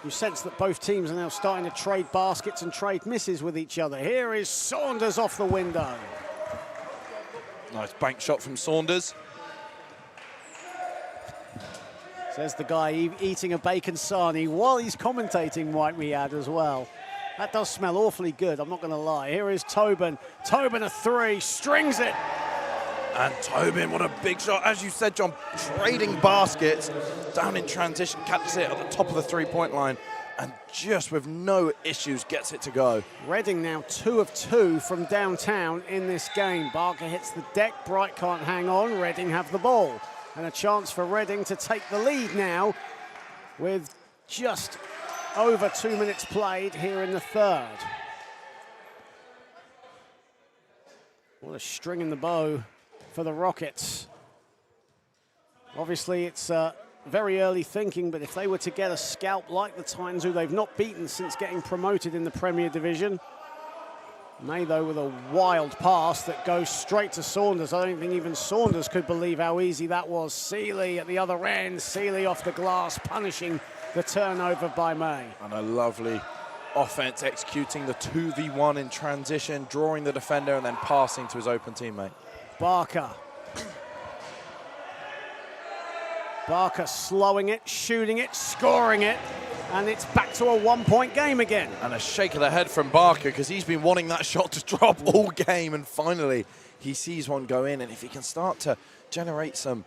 You sense that both teams are now starting to trade baskets and trade misses with each other. Here is Saunders off the window. Nice bank shot from Saunders. Says the guy eating a bacon sarnie while he's commentating, might we add as well. That does smell awfully good, I'm not going to lie. Here is Tobin. Tobin a 3, strings it. And Tobin, what a big shot. As you said, John, trading baskets down in transition, catches it at the top of the three-point line, and just with no issues gets it to go. Reading now 2 of 2 from downtown in this game. Barker hits the deck, Bright can't hang on, Reading have the ball. And a chance for Reading to take the lead now with just over 2 minutes played here in the third. What a string in the bow for the Rockets. Obviously, it's very early thinking, but if they were to get a scalp like the Titans, who they've not beaten since getting promoted in the Premier Division. May, though, with a wild pass that goes straight to Saunders. I don't think even Saunders could believe how easy that was. Seeley at the other end. Seeley off the glass, punishing the turnover by May. And a lovely offense, executing the 2v1 in transition, drawing the defender and then passing to his open teammate. Barker. Barker slowing it, shooting it, scoring it, and it's back to a 1-point game again. And a shake of the head from Barker, because he's been wanting that shot to drop all game, and finally he sees one go in, and if he can start to generate some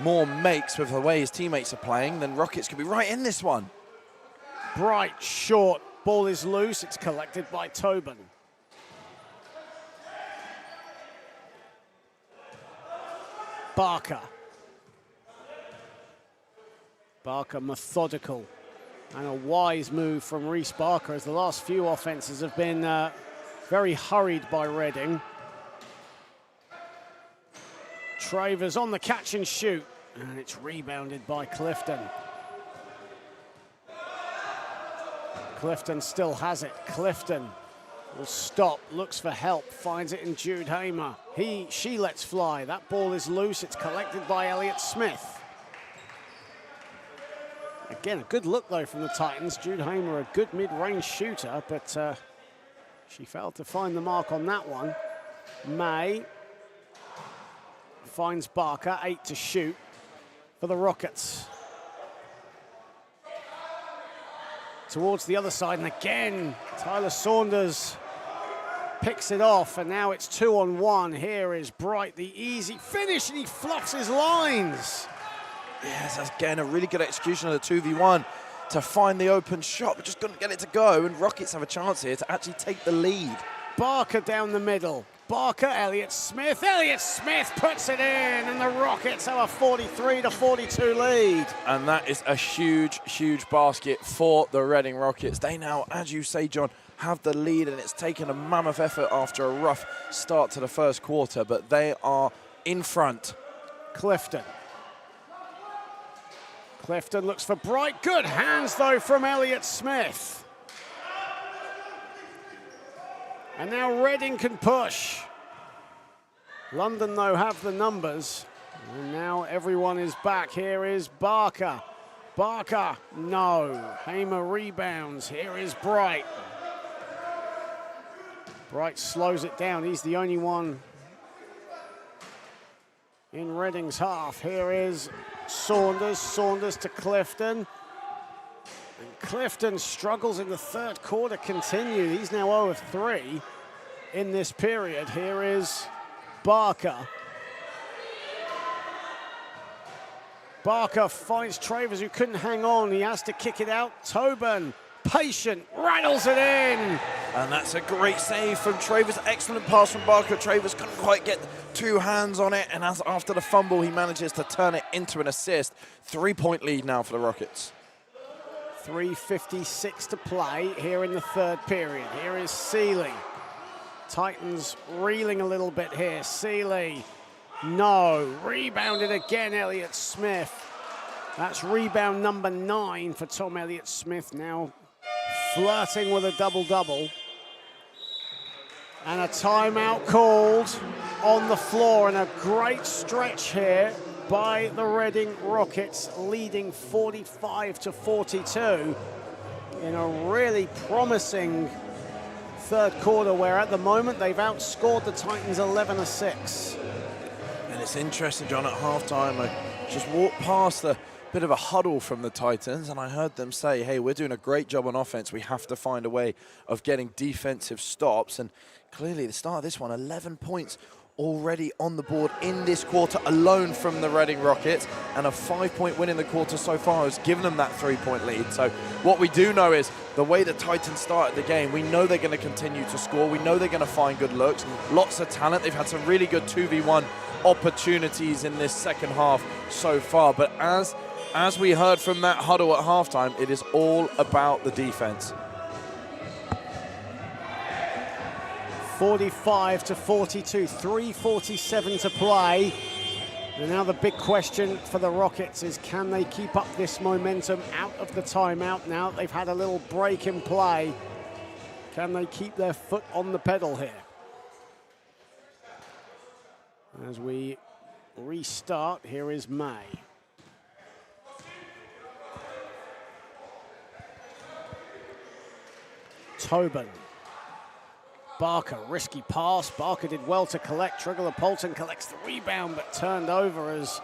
more makes with the way his teammates are playing, then Rockets could be right in this one. Bright, short, ball is loose, it's collected by Tobin. Barker. Barker methodical, and a wise move from Reece Barker, as the last few offenses have been very hurried by Reading. Travers on the catch and shoot, and it's rebounded by Clifton. Clifton still has it. Clifton will stop, looks for help, finds it in Jude Hamer. She lets fly. That ball is loose. It's collected by Elliott Smith. Again, a good look, though, from the Titans. Jude Hamer, a good mid-range shooter, but she failed to find the mark on that one. May finds Barker, 8 to shoot for the Rockets. Towards the other side, and again, Tyler Saunders picks it off, and now it's 2-on-1. Here is Bright, the easy finish, and he fluffs his lines. Yes, again, a really good execution of the 2v1 to find the open shot, but just couldn't get it to go, and Rockets have a chance here to actually take the lead. Barker down the middle. Barker, Elliott Smith. Elliott Smith puts it in, and the Rockets have a 43-42 lead. And that is a huge, huge basket for the Reading Rockets. They now, as you say, John, have the lead, and it's taken a mammoth effort after a rough start to the first quarter, but they are in front. Clifton. Clifton looks for Bright. Good hands, though, from Elliott Smith. And now Reading can push. London, though, have the numbers. And now everyone is back. Here is Barker. Barker, no. Hamer rebounds. Here is Bright. Bright slows it down. He's the only one in Reading's half. Here is Saunders. Saunders to Clifton. And Clifton struggles in the third quarter continue. He's now 0 of 3 in this period. Here is Barker. Barker finds Travers, who couldn't hang on. He has to kick it out. Tobin, patient, rattles it in. And that's a great save from Travers. Excellent pass from Barker. Travers couldn't quite get 2 hands on it, and as after the fumble, he manages to turn it into an assist. 3-point lead now for the Rockets. 3:56 to play here in the third period. Here is Seeley. Titans reeling a little bit here. Seeley, no. Rebounded again, Elliott Smith. That's rebound number 9 for Tom Elliott Smith, now flirting with a double-double. And a timeout called on the floor, and a great stretch here by the Reading Rockets, leading 45-42 in a really promising third quarter, where at the moment they've outscored the Titans 11-6. And it's interesting, John, at halftime, I just walked past a bit of a huddle from the Titans, and I heard them say, hey, we're doing a great job on offense. We have to find a way of getting defensive stops. And clearly, the start of this one, 11 points already on the board in this quarter alone from the Reading Rockets, and a 5-point win in the quarter so far has given them that 3-point lead. So what we do know is the way the Titans started the game, we know they're going to continue to score. We know they're going to find good looks, lots of talent. They've had some really good 2v1 opportunities in this second half so far. But as we heard from that huddle at halftime, it is all about the defense. 45-42, 3:47 to play. And now the big question for the Rockets is, can they keep up this momentum out of the timeout now that they've had a little break in play? Can they keep their foot on the pedal here? As we restart, here is May. Tobin. Barker, risky pass. Barker did well to collect. Trigler-Polton collects the rebound, but turned over as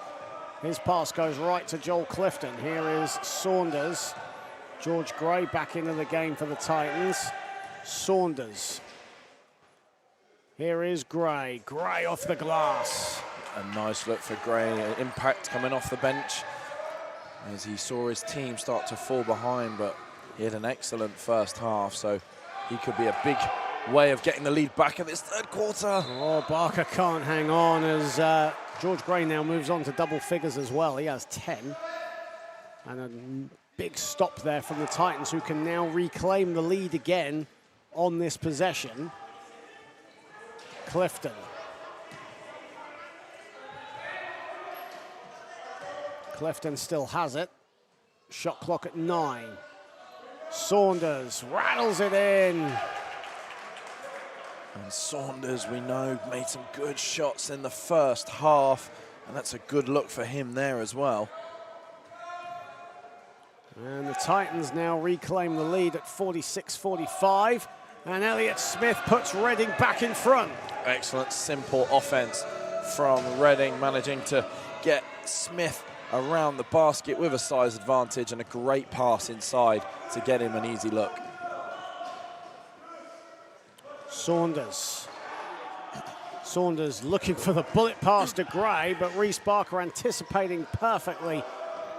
his pass goes right to Joel Clifton. Here is Saunders. George Gray back into the game for the Titans. Saunders. Here is Gray. Gray off the glass. A nice look for Gray. Impact coming off the bench as he saw his team start to fall behind, but he had an excellent first half, so he could be a big way of getting the lead back in this third quarter. Oh, Barker can't hang on as George Gray now moves on to double figures as well. He has 10. And a big stop there from the Titans, who can now reclaim the lead again on this possession. Clifton. Clifton still has it. Shot clock at 9. Saunders rattles it in. And Saunders, we know, made some good shots in the first half, and that's a good look for him there as well. And the Titans now reclaim the lead at 46-45. And Elliott Smith puts Reading back in front. Excellent, simple offense from Reading, managing to get Smith around the basket with a size advantage and a great pass inside to get him an easy look. Saunders looking for the bullet pass to Gray, but Reece Barker anticipating perfectly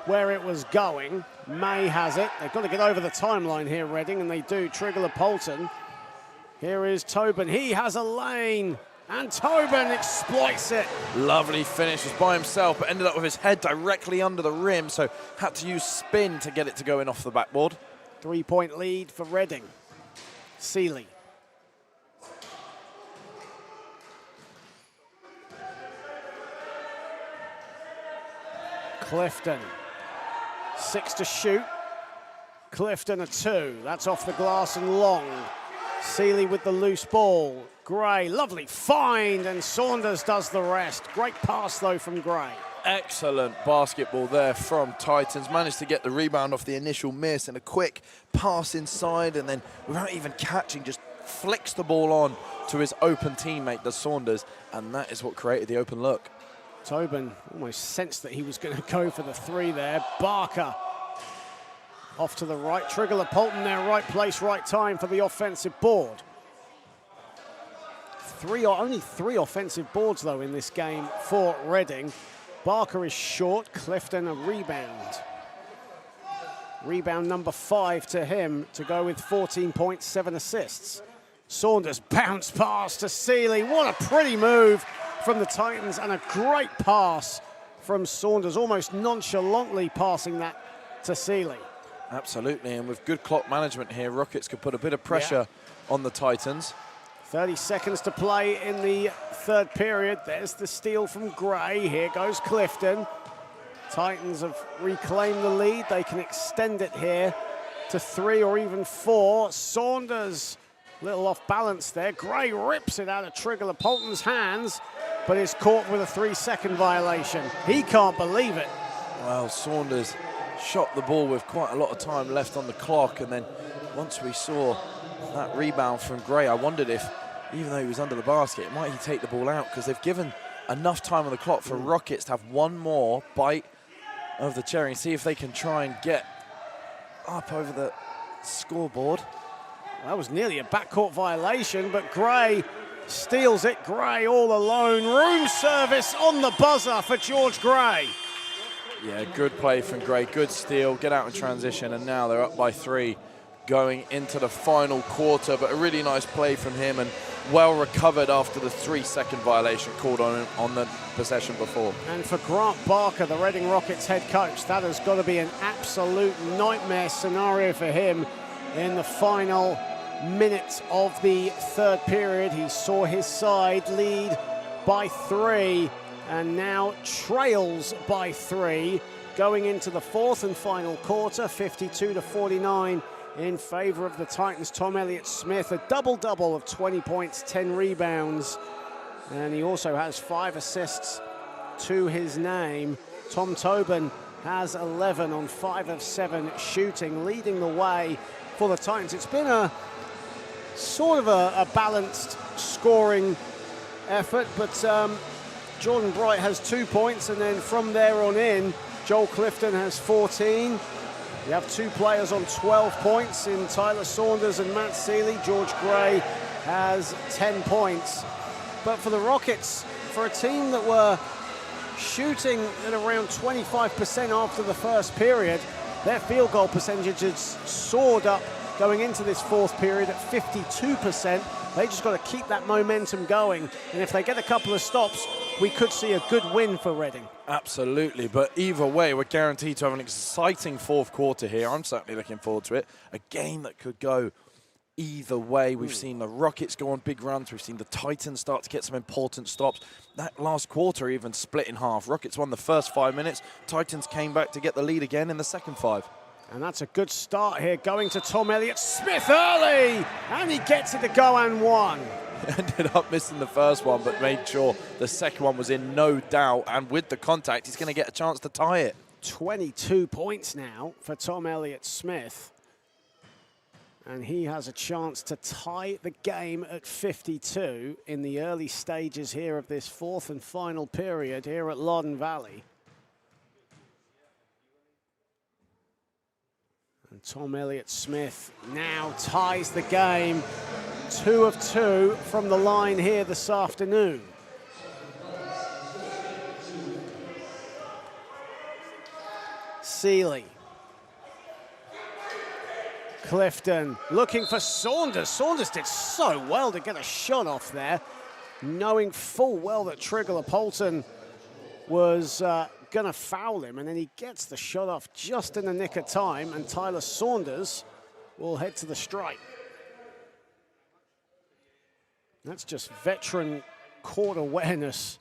where it was going. May has it. They've got to get over the timeline here, Reading, and they do. Trigler-Polton. Here is Tobin. He has a lane, and Tobin exploits it. Lovely finish, was by himself, but ended up with his head directly under the rim, so had to use spin to get it to go in off the backboard. 3-point lead for Reading. Seeley. Clifton. 6 to shoot. Clifton a 2. That's off the glass and long. Seeley with the loose ball. Gray, lovely find, and Saunders does the rest. Great pass, though, from Gray. Excellent basketball there from Titans. Managed to get the rebound off the initial miss and a quick pass inside, and then without even catching, just flicks the ball on to his open teammate, the Saunders, and that is what created the open look. Tobin almost sensed that he was going to go for the 3 there. Barker off to the right. Trigler-Polton there, right place, right time for the offensive board. Only 3 offensive boards, though, in this game for Reading. Barker is short. Clifton a rebound. Rebound number 5 to him to go with 14 points, 7 assists. Saunders bounce pass to Seeley. What a pretty move from the Titans, and a great pass from Saunders, almost nonchalantly passing that to Seeley. Absolutely, and with good clock management here, Rockets could put a bit of pressure on the Titans. 30 seconds to play in the third period. There's the steal from Gray. Here goes Clifton. Titans have reclaimed the lead. They can extend it here to 3 or even 4. Saunders, a little off balance there. Gray rips it out of Trigler-Polton's hands, but is caught with a 3-second violation. He can't believe it. Well, Saunders shot the ball with quite a lot of time left on the clock, and then once we saw that rebound from Gray, I wondered if, even though he was under the basket, might he take the ball out, because they've given enough time on the clock for Rockets to have one more bite of the cherry and see if they can try and get up over the scoreboard. That was nearly a backcourt violation, but Gray steals it. Gray all alone. Room service on the buzzer for George Gray. Yeah, good play from Gray, good steal, get out in transition, and now they're up by 3 going into the final quarter, but a really nice play from him and well recovered after the 3-second violation called on him on the possession before. And for Grant Barker, the Reading Rockets head coach, that has got to be an absolute nightmare scenario for him in the final minutes of the third period. He saw his side lead by 3 and now trails by 3 going into the fourth and final quarter, 52-49 in favor of the Titans. Tom Elliott-Smith, a double-double of 20 points, 10 rebounds, and he also has 5 assists to his name. Tom Tobin has 11 on 5 of 7 shooting, leading the way for the Titans. It's been a sort of a balanced scoring effort, but Jordan Bright has 2 points, and then from there on in, Joel Clifton has 14. You have 2 players on 12 points in Tyler Saunders and Matt Seeley. George Gray has 10 points. But for the Rockets, for a team that were shooting at around 25% after the first period, their field goal percentage has soared up going into this fourth period at 52%. They just got to keep that momentum going. And if they get a couple of stops, we could see a good win for Reading. Absolutely, but either way, we're guaranteed to have an exciting fourth quarter here. I'm certainly looking forward to it. A game that could go either way. We've seen the Rockets go on big runs. We've seen the Titans start to get some important stops. That last quarter even split in half. Rockets won the first 5 minutes. Titans came back to get the lead again in the second 5. And that's a good start here, going to Tom Elliott-Smith early, and he gets it to go and one. Ended up missing the first one, but made sure the second one was in, no doubt. And with the contact, he's going to get a chance to tie it. 22 points now for Tom Elliott-Smith. And he has a chance to tie the game at 52 in the early stages here of this fourth and final period here at Loddon Valley. And Tom Elliott-Smith now ties the game. 2 of 2 from the line here this afternoon. Seeley. Clifton looking for Saunders. Saunders did so well to get a shot off there, knowing full well that Trigler-Polton was going to foul him, and then he gets the shot off just in the nick of time, and Tyler Saunders will head to the strike. That's just veteran court awareness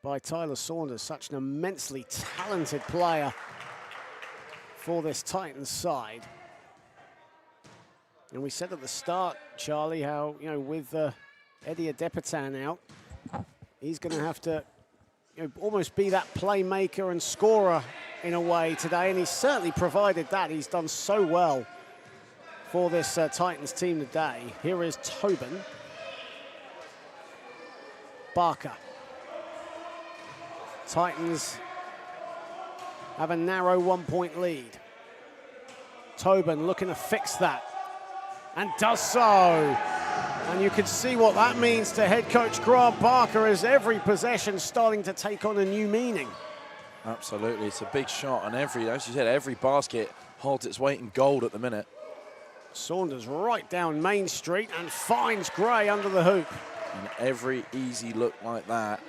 by Tyler Saunders, such an immensely talented player for this Titans side. And we said at the start, Charlie, how, you know, with Eddie Adepitan out, he's going to have to, you know, almost be that playmaker and scorer in a way today, and he's certainly provided that. He's done so well for this Titans team today. Here is Tobin. Barker. Titans have a narrow 1-point lead. Tobin looking to fix that, and does so. And you can see what that means to head coach Grant Barker, as every possession starting to take on a new meaning. Absolutely, it's a big shot, and as you said, every basket holds its weight in gold at the minute. Saunders right down Main Street and finds Gray under the hoop. And every easy look like that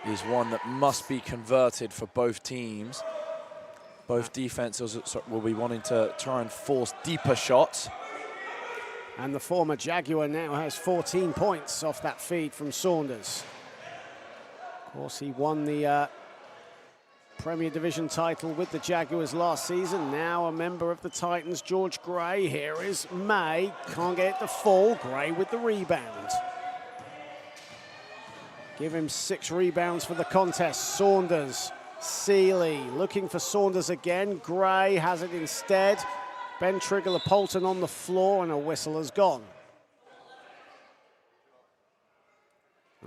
is one that must be converted for both teams. Both defenses will be wanting to try and force deeper shots. And the former Jaguar now has 14 points off that feed from Saunders. Of course, he won the Premier Division title with the Jaguars last season. Now a member of the Titans, George Gray. Here is May. Can't get it to fall. Gray with the rebound. Give him 6 rebounds for the contest. Saunders, Seeley looking for Saunders again. Gray has it instead. Ben Trigler-Polton on the floor, and a whistle has gone.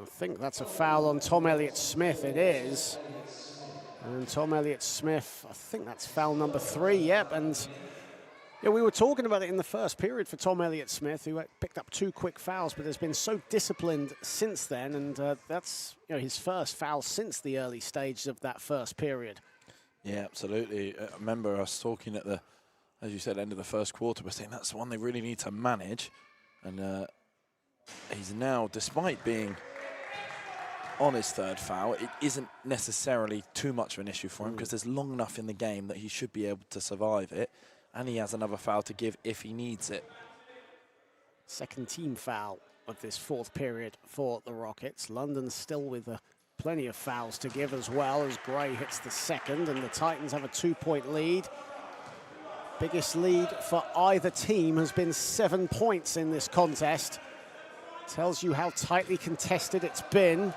I think that's a foul on Tom Elliott-Smith. It is. And Tom Elliott-Smith, I think that's foul number 3. Yep, and yeah, we were talking about it in the first period for Tom Elliott-Smith, who picked up 2 quick fouls, but has been so disciplined since then, and that's, you know, his first foul since the early stages of that first period. Yeah, absolutely. I remember us talking at the, as you said, end of the first quarter. We're saying that's the one they really need to manage, and he's now, despite being on his 3rd foul, it isn't necessarily too much of an issue for him because there's long enough in the game that he should be able to survive it. And he has another foul to give if he needs it. Second team foul of this 4th period for the Rockets. London still with plenty of fouls to give as well, as Gray hits the 2nd, and the Titans have a 2-point lead. Biggest lead for either team has been 7 points in this contest. Tells you how tightly contested it's been.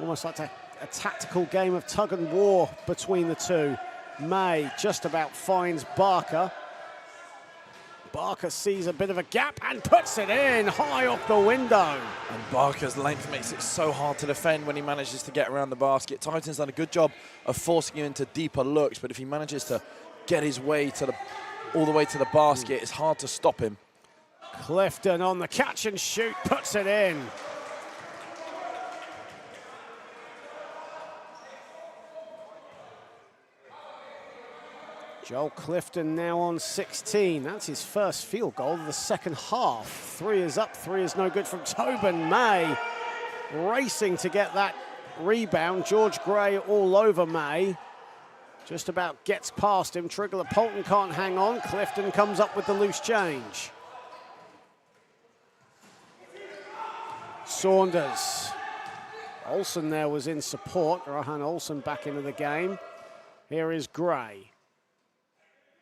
Almost like a tactical game of tug and war between the two. May just about finds Barker. Barker sees a bit of a gap and puts it in high off the window. And Barker's length makes it so hard to defend when he manages to get around the basket. Titans done a good job of forcing him into deeper looks, but if he manages to get his way to all the way to the basket, it's hard to stop him. Clifton on the catch and shoot, puts it in. Joel Clifton now on 16. That's his first field goal of the second half. 3 is up, 3 is no good from Tobin. May racing to get that rebound. George Gray all over May. Just about gets past him. Trigler-Polton can't hang on. Clifton comes up with the loose change. Saunders. Olsen there was in support. Rohan Olsen back into the game. Here is Gray.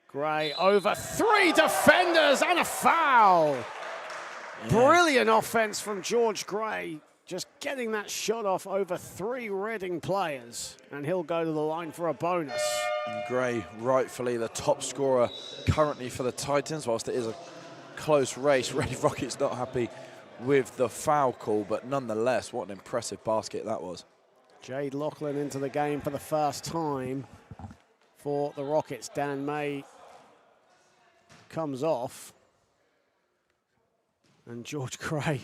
Gray over 3 defenders and a foul. Yeah. Brilliant offense from George Gray. Just getting that shot off over 3 Reading players. And he'll go to the line for a bonus. And Gray, rightfully the top scorer currently for the Titans, whilst it is a close race. Reading Rockets not happy with the foul call, but nonetheless, what an impressive basket that was. Jade Lachlan into the game for the first time for the Rockets. Dan May comes off. And George Gray,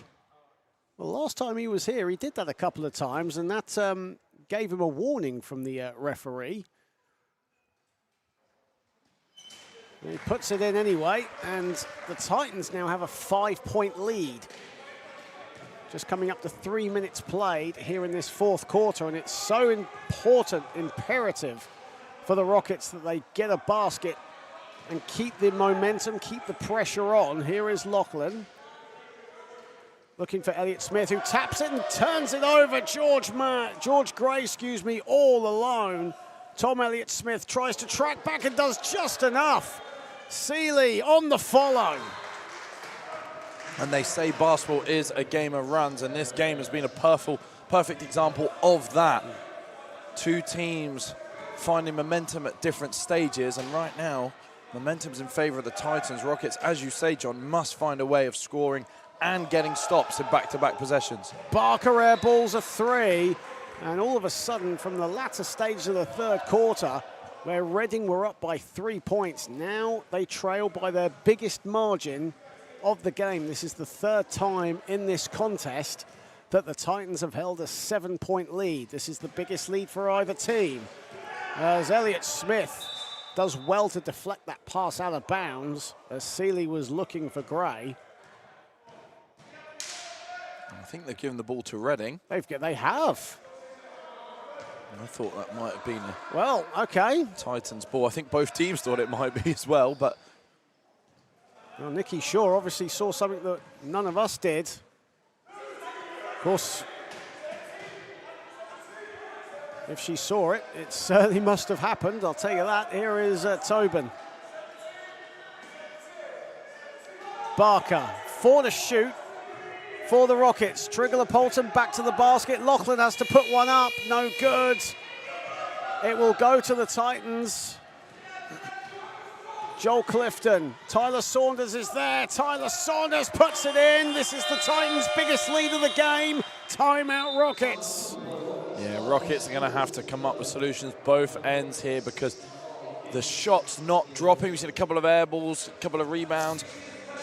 well, last time he was here, he did that a couple of times, and that gave him a warning from the referee. He puts it in anyway, and the Titans now have a 5-point lead. Just coming up to 3 minutes played here in this fourth quarter, and it's so important, imperative for the Rockets that they get a basket and keep the momentum, keep the pressure on. Here is Lachlan. Looking for Elliott Smith, who taps it and turns it over. George Gray, all alone. Tom Elliott Smith tries to track back and does just enough. Seeley on the follow. And they say basketball is a game of runs, and this game has been a perfect example of that. 2 teams finding momentum at different stages, and right now, momentum's in favor of the Titans. Rockets, as you say, John, must find a way of scoring and getting stops in back-to-back possessions. Barker airballs a 3, and all of a sudden, from the latter stage of the third quarter, where Reading were up by 3 points, now they trail by their biggest margin of the game. This is the 3rd time in this contest that the Titans have held a 7-point lead. This is the biggest lead for either team. As Elliott Smith does well to deflect that pass out of bounds, as Seeley was looking for Gray. I think they've given the ball to Reading. They have. I thought that might have been a well, okay. Titans ball. I think both teams thought it might be as well, but well, Nikki Shaw obviously saw something that none of us did. Of course, if she saw it, it certainly must have happened, I'll tell you that. Here is Tobin. Barker, 4 to shoot for the Rockets. Trigler-Polton back to the basket. Lachlan has to put one up, no good. It will go to the Titans. Joel Clifton, Tyler Saunders is there. Tyler Saunders puts it in. This is the Titans' biggest lead of the game. Timeout, Rockets. Yeah, Rockets are going to have to come up with solutions both ends here, because the shot's not dropping. We've seen a couple of air balls, a couple of rebounds,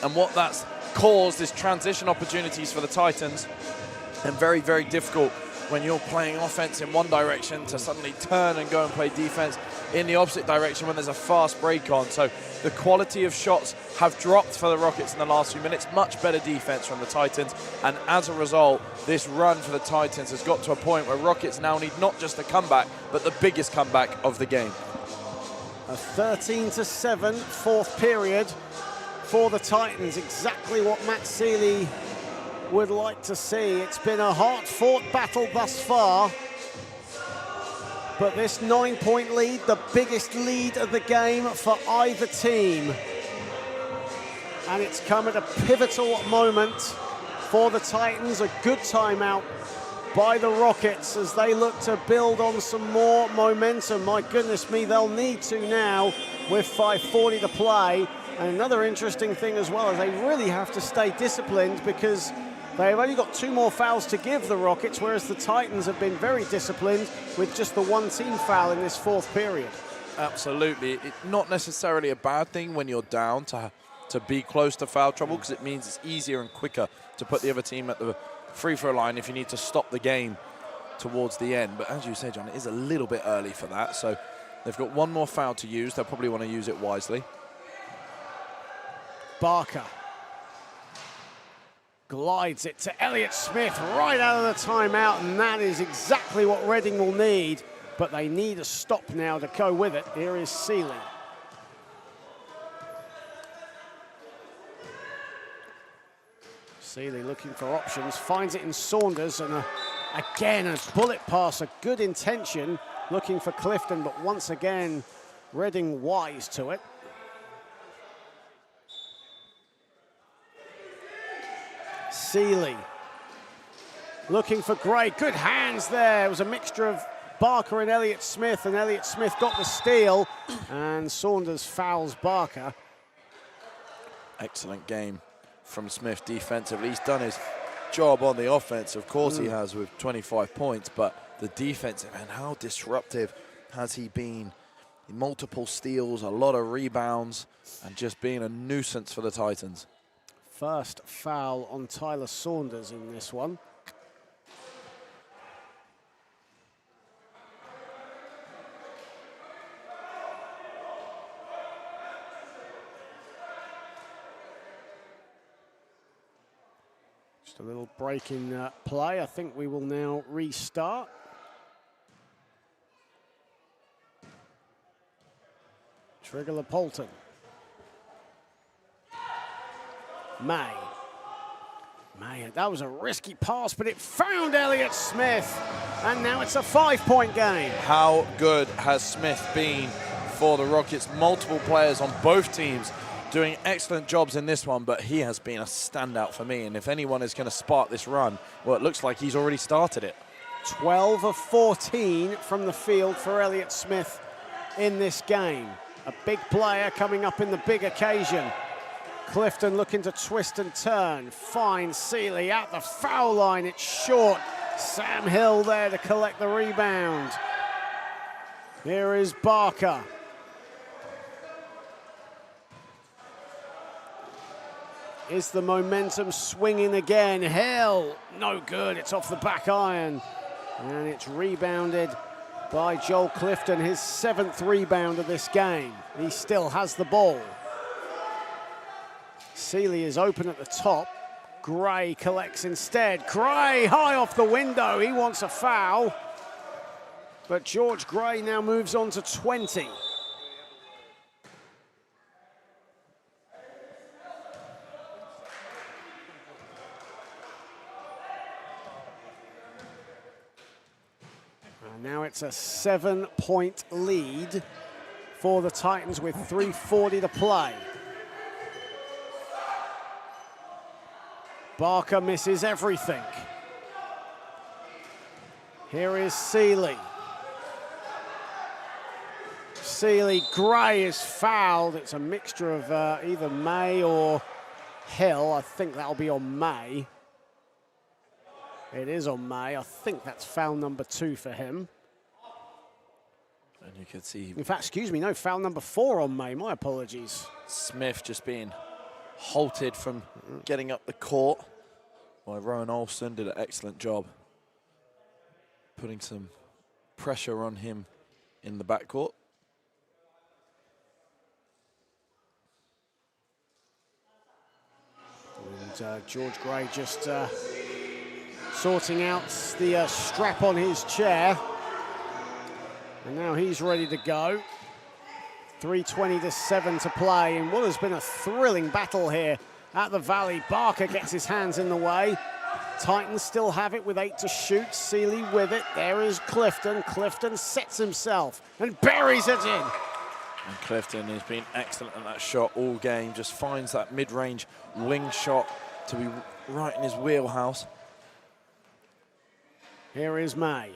and what that's caused is transition opportunities for the Titans, and very, very difficult when you're playing offense in one direction to suddenly turn and go and play defense in the opposite direction when there's a fast break on. So the quality of shots have dropped for the Rockets in the last few minutes. Much better defense from the Titans, and as a result, this run for the Titans has got to a point where Rockets now need not just a comeback, but the biggest comeback of the game. A 13-7 fourth period for the Titans, exactly what Matt Seeley would like to see. It's been a hard-fought battle thus far, but this 9-point lead, the biggest lead of the game for either team, and it's come at a pivotal moment for the Titans. A good timeout by the Rockets as they look to build on some more momentum. My goodness me, they'll need to now with 5:40 to play. And another interesting thing as well is they really have to stay disciplined, because they've only got 2 more fouls to give the Rockets, whereas the Titans have been very disciplined with just the 1 team foul in this fourth period. Absolutely. It's not necessarily a bad thing when you're down to be close to foul trouble, because it means it's easier and quicker to put the other team at the free throw line if you need to stop the game towards the end. But as you said, John, it is a little bit early for that. So they've got 1 more foul to use. They'll probably want to use it wisely. Barker glides it to Elliott Smith right out of the timeout, and that is exactly what Reading will need, but they need a stop now to go with it. Here is Seeley. Seeley looking for options, finds it in Saunders, and again a bullet pass, a good intention, looking for Clifton, but once again Reading wise to it. Seeley looking for Gray, good hands there. It was a mixture of Barker and Elliott Smith got the steal, and Saunders fouls Barker. Excellent game from Smith defensively. He's done his job on the offense, of course he has, with 25 points, but the defensive, and how disruptive has he been? Multiple steals, a lot of rebounds, and just being a nuisance for the Titans. First foul on Tyler Saunders in this one. Just a little break in play. I think we will now restart. Trigger Polton. May, that was a risky pass, but it found Elliott Smith, and now it's a 5-point game. How good has Smith been for the Rockets? Multiple players on both teams doing excellent jobs in this one, but he has been a standout for me, and if anyone is going to spark this run, well, it looks like he's already started it. 12 of 14 from the field for Elliott Smith in this game. A big player coming up in the big occasion. Clifton looking to twist and turn, finds Seeley at the foul line, it's short. Sam Hill there to collect the rebound. Here is Barker. Is the momentum swinging again? Hill, no good, it's off the back iron. And it's rebounded by Joel Clifton, his 7th rebound of this game. He still has the ball. Seeley is open at the top. Gray collects instead. Gray high off the window. He wants a foul. But George Gray now moves on to 20. And now it's a 7-point lead for the Titans with 3:40 to play. Barker misses everything. Here is Seeley. Gray is fouled. It's a mixture of either May or Hill. I think that'll be on May. It is on May. I think that's foul number 2 for him. And you can see... In fact, excuse me, no, foul number 4 on May. My apologies. Smith just being halted from getting up the court. Well, Rowan Olsen did an excellent job putting some pressure on him in the backcourt. And George Gray just sorting out the strap on his chair. And now he's ready to go. 3:20 to 7 to play in what has been a thrilling battle here at the Valley. Barker gets his hands in the way. Titans still have it with 8 to shoot. Seeley with it. There is Clifton. Clifton sets himself and buries it in. And Clifton has been excellent at that shot all game. Just finds that mid-range wing shot to be right in his wheelhouse. Here is May.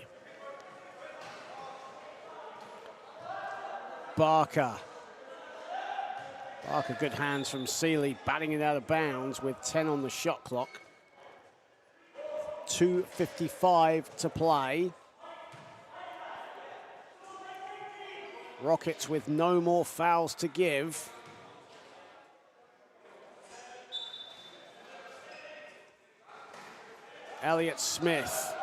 Barker, good hands from Seeley, batting it out of bounds with 10 on the shot clock. 2:55 to play. Rockets with no more fouls to give. Elliott Smith,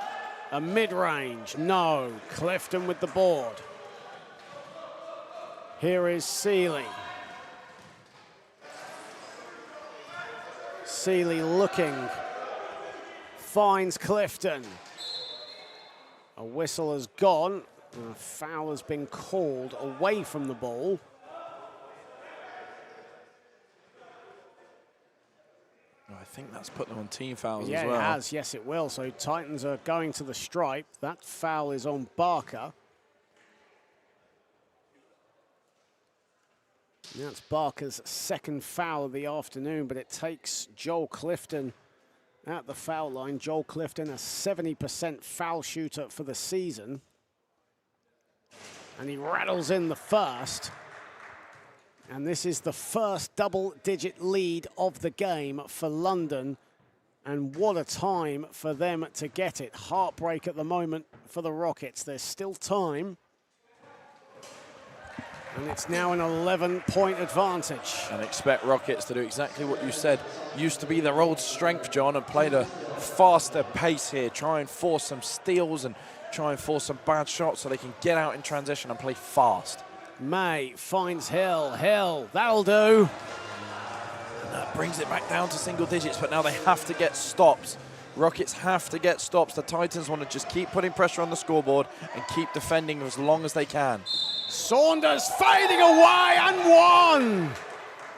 a mid-range, no. Clifton with the board. Here is Seeley. Seeley looking, finds Clifton. A whistle has gone, and a foul has been called away from the ball. I think that's put them on team fouls Yeah, as well. it has. Yes, it will. So Titans are going to the stripe. That foul is on Barker. That's Barker's second foul of the afternoon, but it takes Joel Clifton at the foul line. Joel Clifton, a 70% foul shooter for the season. And he rattles in the first. And this is the first double-digit lead of the game for London. And what a time for them to get it. Heartbreak at the moment for the Rockets. There's still time. And it's now an 11-point advantage. And expect Rockets to do exactly what you said used to be their old strength, John, and play the faster pace here. Try and force some steals and try and force some bad shots so they can get out in transition and play fast. May finds Hill. Hill, that'll do. And that brings it back down to single digits, but now they have to get stops. Rockets have to get stops. The Titans want to just keep putting pressure on the scoreboard and keep defending as long as they can. Saunders fading away and one.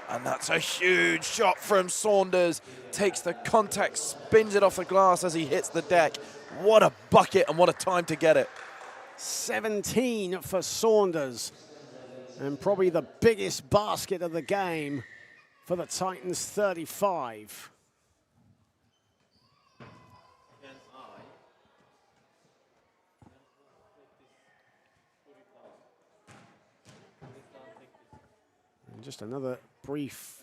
And that's a huge shot from Saunders. Takes the contact, spins it off the glass as he hits the deck. What a bucket and what a time to get it. 17 for Saunders. And probably the biggest basket of the game for the Titans, 35. And just another brief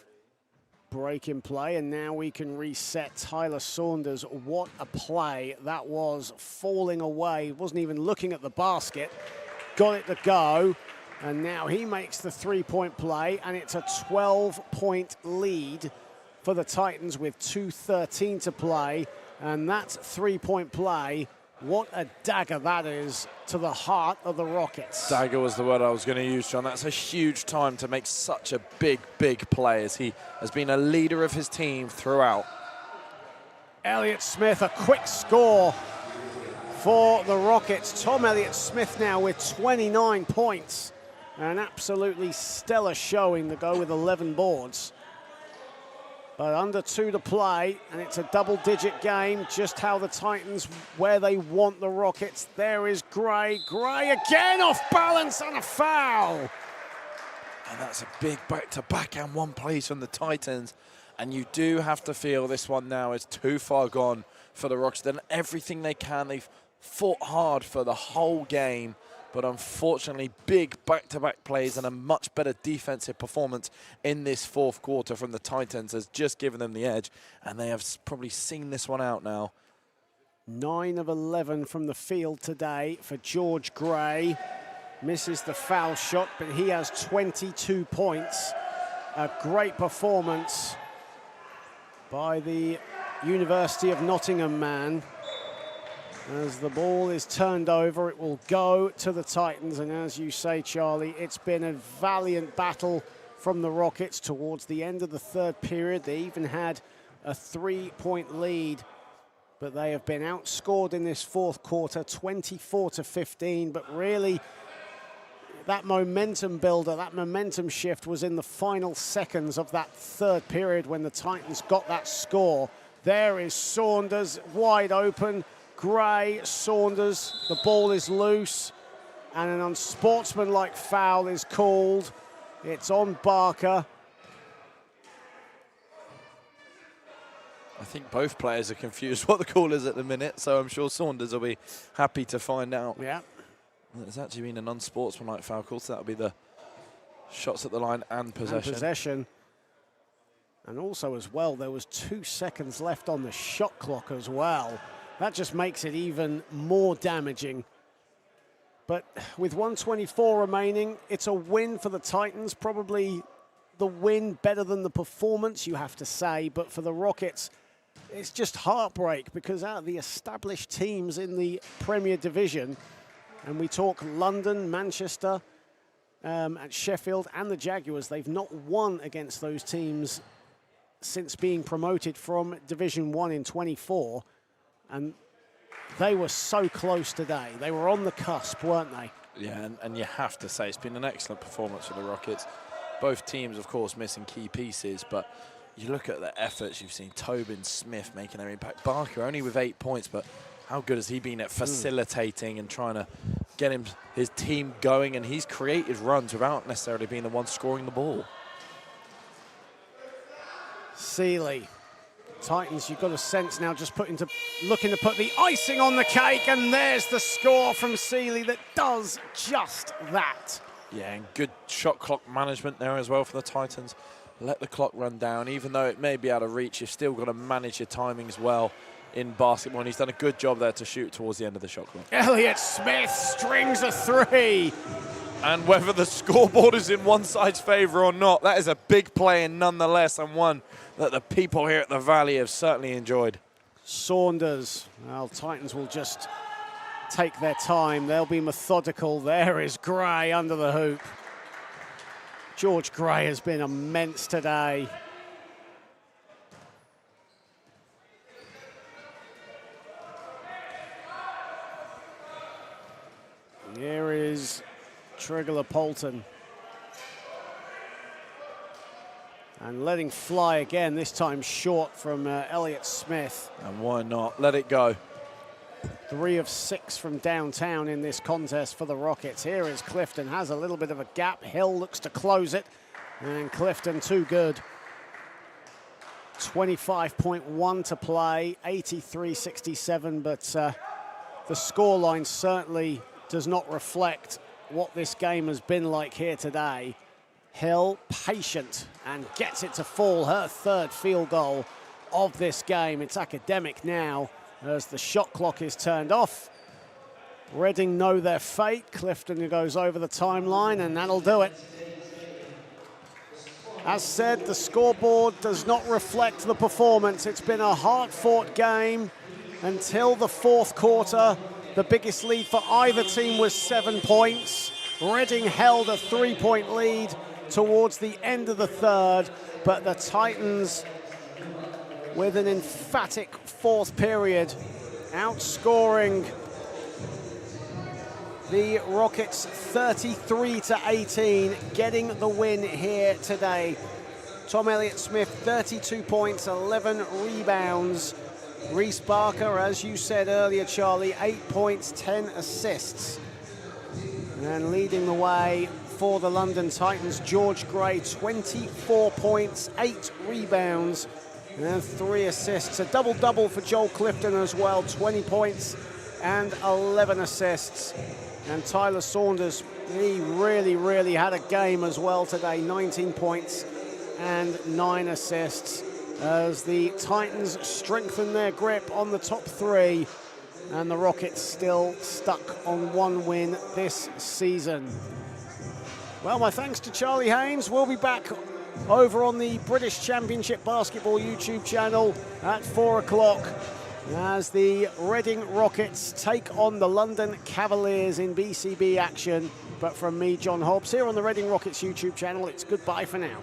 break in play, and now we can reset Tyler Saunders. What a play that was, falling away, wasn't even looking at the basket, got it to go, and now he makes the three-point play, and it's a 12-point lead for the Titans with 2:13 to play, and that three-point play, what a dagger that is to the heart of the Rockets. Dagger was the word I was going to use, John. That's a huge time to make such a big, big play as he has been a leader of his team throughout. Elliott Smith, a quick score for the Rockets. Tom Elliott-Smith now with 29 points. An absolutely stellar showing to go with 11 boards. But under 2 to play, and it's a double-digit game, just how the Titans, where they want the Rockets. There is Gray. Gray again off balance and a foul. And that's a big back-to-back and one place from the Titans. And you do have to feel this one now is too far gone for the Rockets. They've done everything they can. They've fought hard for the whole game. But unfortunately, big back-to-back plays and a much better defensive performance in this fourth quarter from the Titans has just given them the edge. And they have probably seen this one out now. 9 of 11 from the field today for George Gray. Misses the foul shot, but he has 22 points. A great performance by the University of Nottingham man. As the ball is turned over, it will go to the Titans. And as you say, Charlie, it's been a valiant battle from the Rockets towards the end of the third period. They even had a 3-point lead, but they have been outscored in this fourth quarter, 24-15. But really, that momentum builder, that momentum shift was in the final seconds of that third period when the Titans got that score. There is Saunders wide open. Gray, Saunders, the ball is loose, and an unsportsmanlike foul is called. It's on Barker. I think both players are confused what the call is at the minute, so I'm sure Saunders will be happy to find out. Yeah. There's actually been an unsportsmanlike foul call, so that'll be the shots at the line and possession. And also as well, there was 2 seconds left on the shot clock as well. That just makes it even more damaging. But with 1:24 remaining, it's a win for the Titans. Probably the win better than the performance, you have to say. But for the Rockets, it's just heartbreak because out of the established teams in the Premier Division, and we talk London, Manchester, at Sheffield and the Jaguars, they've not won against those teams since being promoted from Division 1 in 24. And they were so close today. They were on the cusp, weren't they? Yeah, and you have to say it's been an excellent performance for the Rockets. Both teams, of course, missing key pieces, but you look at the efforts you've seen, Tobin, Smith making their impact. Barker only with 8 points, but how good has he been at facilitating and trying to get his team going, and he's created runs without necessarily being the one scoring the ball. Seeley. Titans, you've got a sense now just looking to put the icing on the cake, and there's the score from Seeley that does just that. Yeah, and good shot clock management there as well for the Titans. Let the clock run down. Even though it may be out of reach, you've still got to manage your timings well in basketball, and he's done a good job there to shoot towards the end of the shot clock. Elliott Smith strings a three. And whether the scoreboard is in one side's favour or not, that is a big play, and nonetheless, and one that the people here at the Valley have certainly enjoyed. Saunders. Well, Titans will just take their time. They'll be methodical. There is Gray under the hoop. George Gray has been immense today. Here is Trigler Polton. And letting fly again, this time short from Elliott Smith. And why not? Let it go. 3 of 6 from downtown in this contest for the Rockets. Here is Clifton, has a little bit of a gap. Hill looks to close it, and Clifton too good. 25.1 to play, 83-67, but the scoreline certainly does not reflect what this game has been like here today. Hill patient and gets it to fall, her 3rd field goal of this game. It's academic now as the shot clock is turned off. Reading know their fate. Clifton goes over the timeline, and that'll do it. As said, the scoreboard does not reflect the performance. It's been a hard-fought game until the 4th quarter. The biggest lead for either team was 7 points. Reading held a 3-point lead towards the end of the 3rd, but the Titans, with an emphatic 4th period, outscoring the Rockets 33-18, getting the win here today. Tom Elliott-Smith, 32 points, 11 rebounds. Reese Barker, as you said earlier, Charlie, 8 points, 10 assists. And leading the way for the London Titans, George Gray, 24 points, 8 rebounds, and 3 assists. A double-double for Joel Clifton as well, 20 points and 11 assists. And Tyler Saunders, he really had a game as well today, 19 points and 9 assists, as the Titans strengthen their grip on the top 3, and the Rockets still stuck on 1 win this season. Well, my thanks to Charlie Haynes. We'll be back over on the British Championship Basketball YouTube channel at 4 o'clock as the Reading Rockets take on the London Cavaliers in BCB action. But from me, John Hobbs, here on the Reading Rockets YouTube channel, it's goodbye for now.